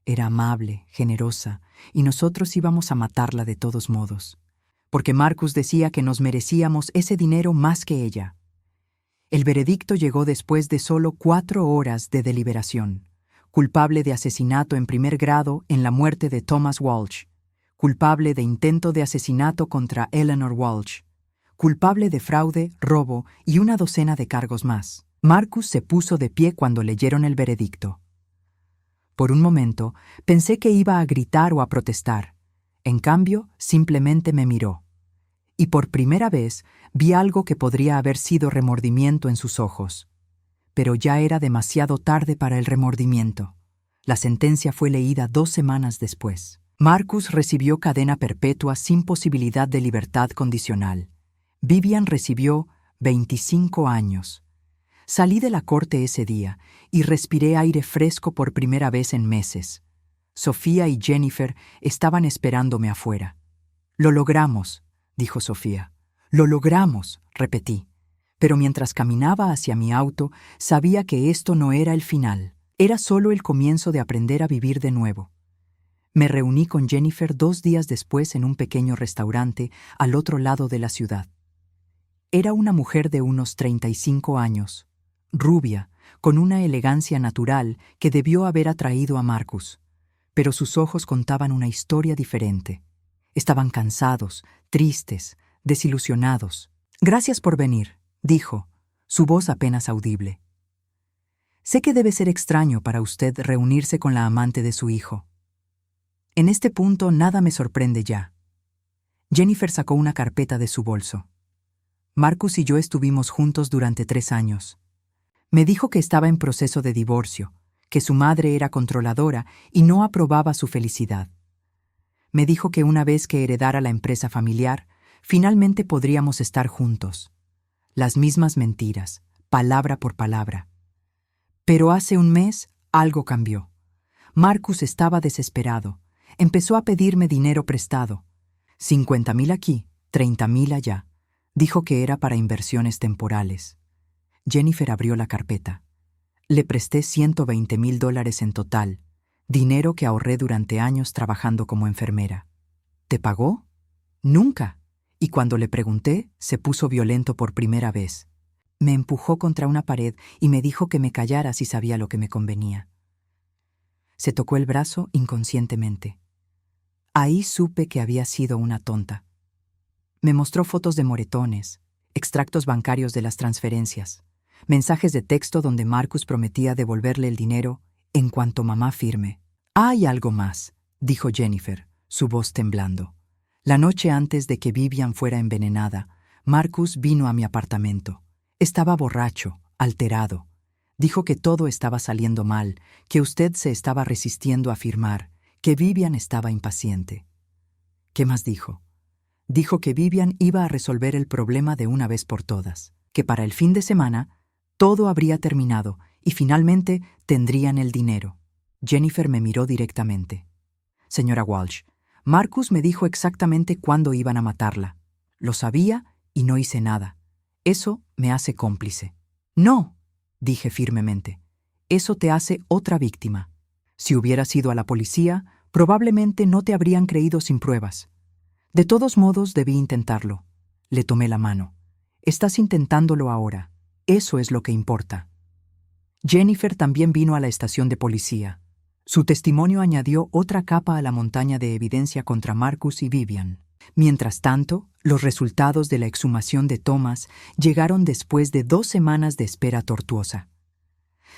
Era amable, generosa, y nosotros íbamos a matarla de todos modos, porque Marcus decía que nos merecíamos ese dinero más que ella. El veredicto llegó después de solo 4 horas de deliberación. Culpable de asesinato en primer grado en la muerte de Thomas Walsh. Culpable de intento de asesinato contra Eleanor Walsh. Culpable de fraude, robo y una docena de cargos más. Marcus se puso de pie cuando leyeron el veredicto. Por un momento, pensé que iba a gritar o a protestar. En cambio, simplemente me miró. Y por primera vez vi algo que podría haber sido remordimiento en sus ojos. Pero ya era demasiado tarde para el remordimiento. La sentencia fue leída 2 semanas después. Marcus recibió cadena perpetua sin posibilidad de libertad condicional. Vivian recibió 25 años. Salí de la corte ese día y respiré aire fresco por primera vez en meses. Sofía y Jennifer estaban esperándome afuera. «Lo logramos», dijo Sofía. «Lo logramos», repetí. Pero mientras caminaba hacia mi auto, sabía que esto no era el final. Era solo el comienzo de aprender a vivir de nuevo. Me reuní con Jennifer 2 días después en un pequeño restaurante al otro lado de la ciudad. Era una mujer de unos 35 años, rubia, con una elegancia natural que debió haber atraído a Marcus. Pero sus ojos contaban una historia diferente. Estaban cansados, tristes, desilusionados. «Gracias por venir», dijo, su voz apenas audible. «Sé que debe ser extraño para usted reunirse con la amante de su hijo. En este punto nada me sorprende ya». Jennifer sacó una carpeta de su bolso. «Marcus y yo estuvimos juntos durante 3 años. Me dijo que estaba en proceso de divorcio, que su madre era controladora y no aprobaba su felicidad. Me dijo que una vez que heredara la empresa familiar, finalmente podríamos estar juntos. Las mismas mentiras, palabra por palabra. Pero hace un mes algo cambió. Marcus estaba desesperado. Empezó a pedirme dinero prestado. 50,000 aquí, 30,000 allá. Dijo que era para inversiones temporales». Jennifer abrió la carpeta. «Le presté $120,000 en total, dinero que ahorré durante años trabajando como enfermera». «¿Te pagó?» «Nunca». Y cuando le pregunté, se puso violento por primera vez. Me empujó contra una pared y me dijo que me callara si sabía lo que me convenía. Se tocó el brazo inconscientemente. Ahí supe que había sido una tonta. Me mostró fotos de moretones, extractos bancarios de las transferencias, mensajes de texto donde Marcus prometía devolverle el dinero en cuanto mamá firme. «Hay algo más», dijo Jennifer, su voz temblando. «La noche antes de que Vivian fuera envenenada, Marcus vino a mi apartamento. Estaba borracho, alterado. Dijo que todo estaba saliendo mal, que usted se estaba resistiendo a firmar, que Vivian estaba impaciente». «¿Qué más dijo?» «Dijo que Vivian iba a resolver el problema de una vez por todas, que para el fin de semana todo habría terminado y finalmente tendrían el dinero». Jennifer me miró directamente. «Señora Walsh, Marcus me dijo exactamente cuándo iban a matarla. Lo sabía y no hice nada. Eso me hace cómplice». «No», dije firmemente. «Eso te hace otra víctima. Si hubieras ido a la policía, probablemente no te habrían creído sin pruebas. De todos modos, debí intentarlo». Le tomé la mano. «Estás intentándolo ahora. Eso es lo que importa». Jennifer también vino a la estación de policía. Su testimonio añadió otra capa a la montaña de evidencia contra Marcus y Vivian. Mientras tanto, los resultados de la exhumación de Thomas llegaron después de 2 semanas de espera tortuosa.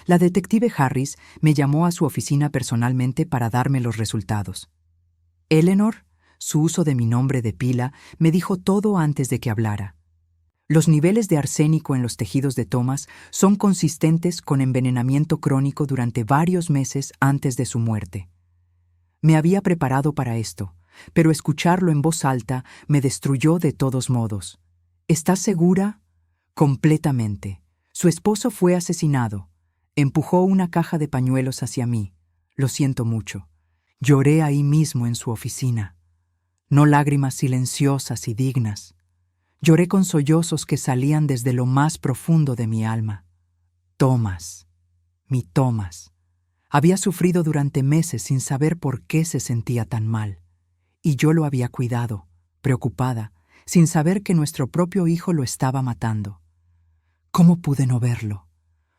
La detective Harris me llamó a su oficina personalmente para darme los resultados. Eleanor, su uso de mi nombre de pila, me dijo todo antes de que hablara. Los niveles de arsénico en los tejidos de Thomas son consistentes con envenenamiento crónico durante varios meses antes de su muerte. Me había preparado para esto, pero escucharlo en voz alta me destruyó de todos modos. ¿Estás segura? Completamente. Su esposo fue asesinado. Empujó una caja de pañuelos hacia mí. Lo siento mucho. Lloré ahí mismo en su oficina. No lágrimas silenciosas y dignas. Lloré con sollozos que salían desde lo más profundo de mi alma. Thomas, mi Thomas, había sufrido durante meses sin saber por qué se sentía tan mal. Y yo lo había cuidado, preocupada, sin saber que nuestro propio hijo lo estaba matando. ¿Cómo pude no verlo?,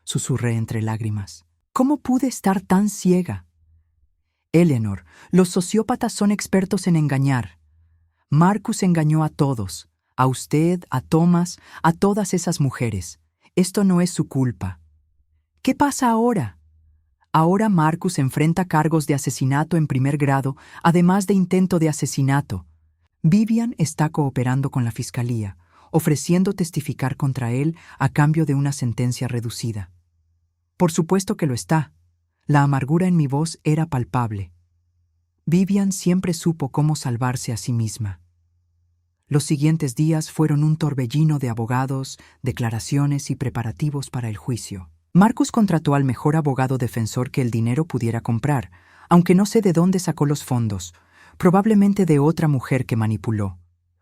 susurré entre lágrimas. ¿Cómo pude estar tan ciega? Eleanor, los sociópatas son expertos en engañar. Marcus engañó a todos, a usted, a Thomas, a todas esas mujeres. Esto no es su culpa. ¿Qué pasa ahora? Ahora Marcus enfrenta cargos de asesinato en primer grado, además de intento de asesinato. Vivian está cooperando con la fiscalía, ofreciendo testificar contra él a cambio de una sentencia reducida. Por supuesto que lo está. La amargura en mi voz era palpable. Vivian siempre supo cómo salvarse a sí misma. Los siguientes días fueron un torbellino de abogados, declaraciones y preparativos para el juicio. Marcus contrató al mejor abogado defensor que el dinero pudiera comprar, aunque no sé de dónde sacó los fondos, probablemente de otra mujer que manipuló.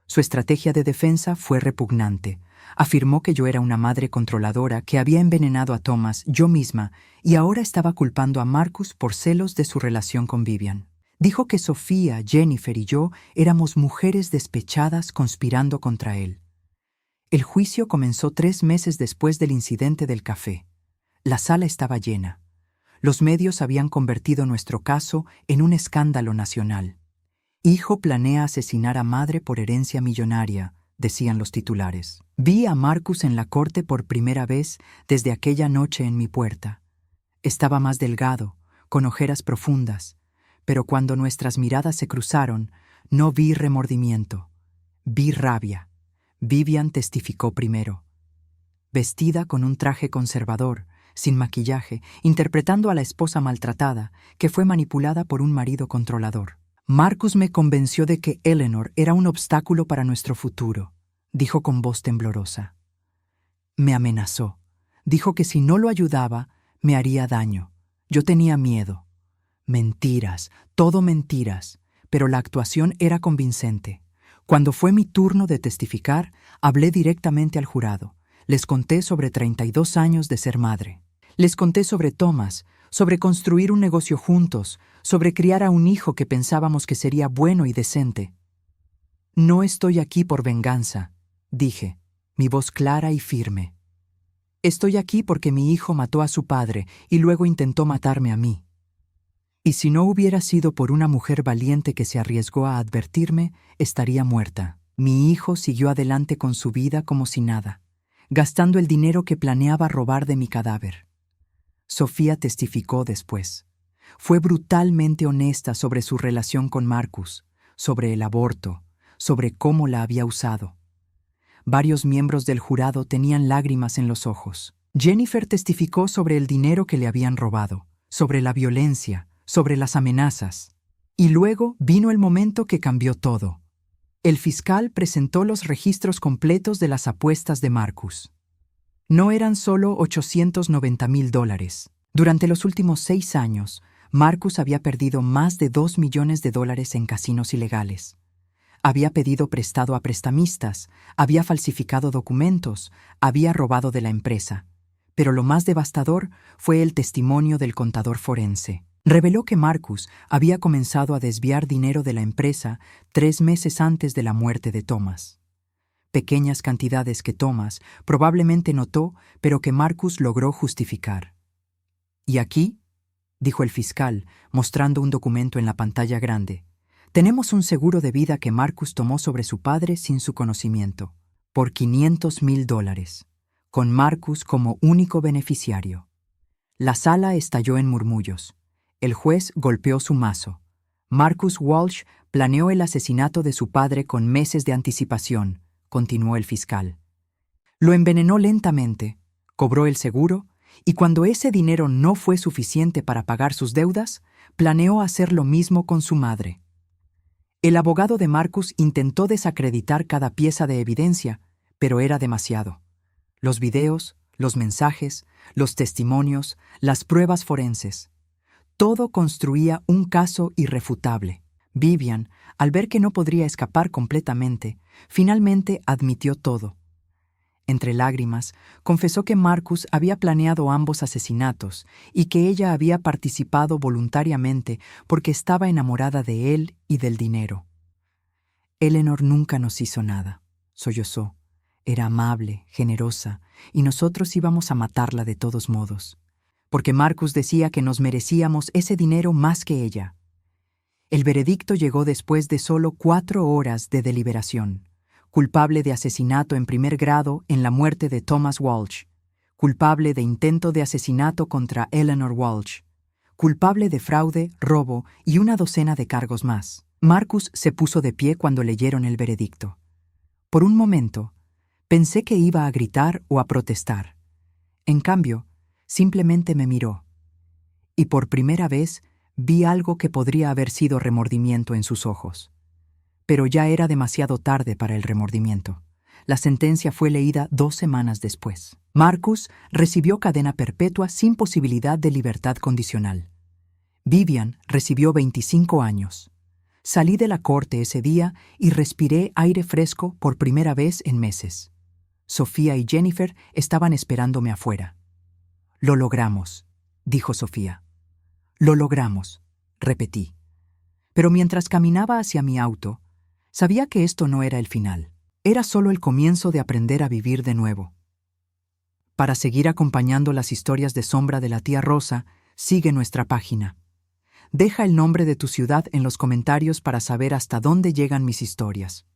Su estrategia de defensa fue repugnante. Afirmó que yo era una madre controladora que había envenenado a Thomas yo misma y ahora estaba culpando a Marcus por celos de su relación con Vivian. Dijo que Sofía, Jennifer y yo éramos mujeres despechadas conspirando contra él. El juicio comenzó 3 meses después del incidente del café. La sala estaba llena. Los medios habían convertido nuestro caso en un escándalo nacional. Hijo planea asesinar a madre por herencia millonaria, decían los titulares. Vi a Marcus en la corte por primera vez desde aquella noche en mi puerta. Estaba más delgado, con ojeras profundas, pero cuando nuestras miradas se cruzaron, no vi remordimiento. Vi rabia. Vivian testificó primero. Vestida con un traje conservador, sin maquillaje, interpretando a la esposa maltratada, que fue manipulada por un marido controlador. Marcus me convenció de que Eleanor era un obstáculo para nuestro futuro, dijo con voz temblorosa. Me amenazó. Dijo que si no lo ayudaba, me haría daño. Yo tenía miedo. Mentiras, todo mentiras, pero la actuación era convincente. Cuando fue mi turno de testificar, hablé directamente al jurado. Les conté sobre 32 años de ser madre. Les conté sobre Thomas, sobre construir un negocio juntos, sobre criar a un hijo que pensábamos que sería bueno y decente. No estoy aquí por venganza, dije, mi voz clara y firme. Estoy aquí porque mi hijo mató a su padre y luego intentó matarme a mí. Y si no hubiera sido por una mujer valiente que se arriesgó a advertirme, estaría muerta. Mi hijo siguió adelante con su vida como si nada, gastando el dinero que planeaba robar de mi cadáver. Sofía testificó después. Fue brutalmente honesta sobre su relación con Marcus, sobre el aborto, sobre cómo la había usado. Varios miembros del jurado tenían lágrimas en los ojos. Jennifer testificó sobre el dinero que le habían robado, sobre la violencia, sobre las amenazas. Y luego vino el momento que cambió todo. El fiscal presentó los registros completos de las apuestas de Marcus. No eran solo $890,000. Durante los últimos 6 años, Marcus había perdido más de $2 millones en casinos ilegales. Había pedido prestado a prestamistas, había falsificado documentos, había robado de la empresa. Pero lo más devastador fue el testimonio del contador forense. Reveló que Marcus había comenzado a desviar dinero de la empresa 3 meses antes de la muerte de Thomas. Pequeñas cantidades que Thomas probablemente notó, pero que Marcus logró justificar. «Y aquí», dijo el fiscal, mostrando un documento en la pantalla grande, «tenemos un seguro de vida que Marcus tomó sobre su padre sin su conocimiento, por $500,000, con Marcus como único beneficiario». La sala estalló en murmullos. El juez golpeó su mazo. Marcus Walsh planeó el asesinato de su padre con meses de anticipación, continuó el fiscal. Lo envenenó lentamente, cobró el seguro, y cuando ese dinero no fue suficiente para pagar sus deudas, planeó hacer lo mismo con su madre. El abogado de Marcus intentó desacreditar cada pieza de evidencia, pero era demasiado. Los videos, los mensajes, los testimonios, las pruebas forenses. Todo construía un caso irrefutable. Vivian, al ver que no podría escapar completamente, finalmente admitió todo. Entre lágrimas, confesó que Marcus había planeado ambos asesinatos y que ella había participado voluntariamente porque estaba enamorada de él y del dinero. Eleanor nunca nos hizo nada, sollozó. Era amable, generosa, y nosotros íbamos a matarla de todos modos, porque Marcus decía que nos merecíamos ese dinero más que ella. El veredicto llegó después de solo 4 horas de deliberación. Culpable de asesinato en primer grado en la muerte de Thomas Walsh. Culpable de intento de asesinato contra Eleanor Walsh. Culpable de fraude, robo y una docena de cargos más. Marcus se puso de pie cuando leyeron el veredicto. Por un momento, pensé que iba a gritar o a protestar. En cambio, simplemente me miró. Y por primera vez vi algo que podría haber sido remordimiento en sus ojos. Pero ya era demasiado tarde para el remordimiento. La sentencia fue leída 2 semanas después. Marcus recibió cadena perpetua sin posibilidad de libertad condicional. Vivian recibió 25 años. Salí de la corte ese día y respiré aire fresco por primera vez en meses. Sofía y Jennifer estaban esperándome afuera. «Lo logramos», dijo Sofía. «Lo logramos», repetí. Pero mientras caminaba hacia mi auto, sabía que esto no era el final. Era solo el comienzo de aprender a vivir de nuevo. Para seguir acompañando las historias de sombra de la tía Rosa, sigue nuestra página. Deja el nombre de tu ciudad en los comentarios para saber hasta dónde llegan mis historias.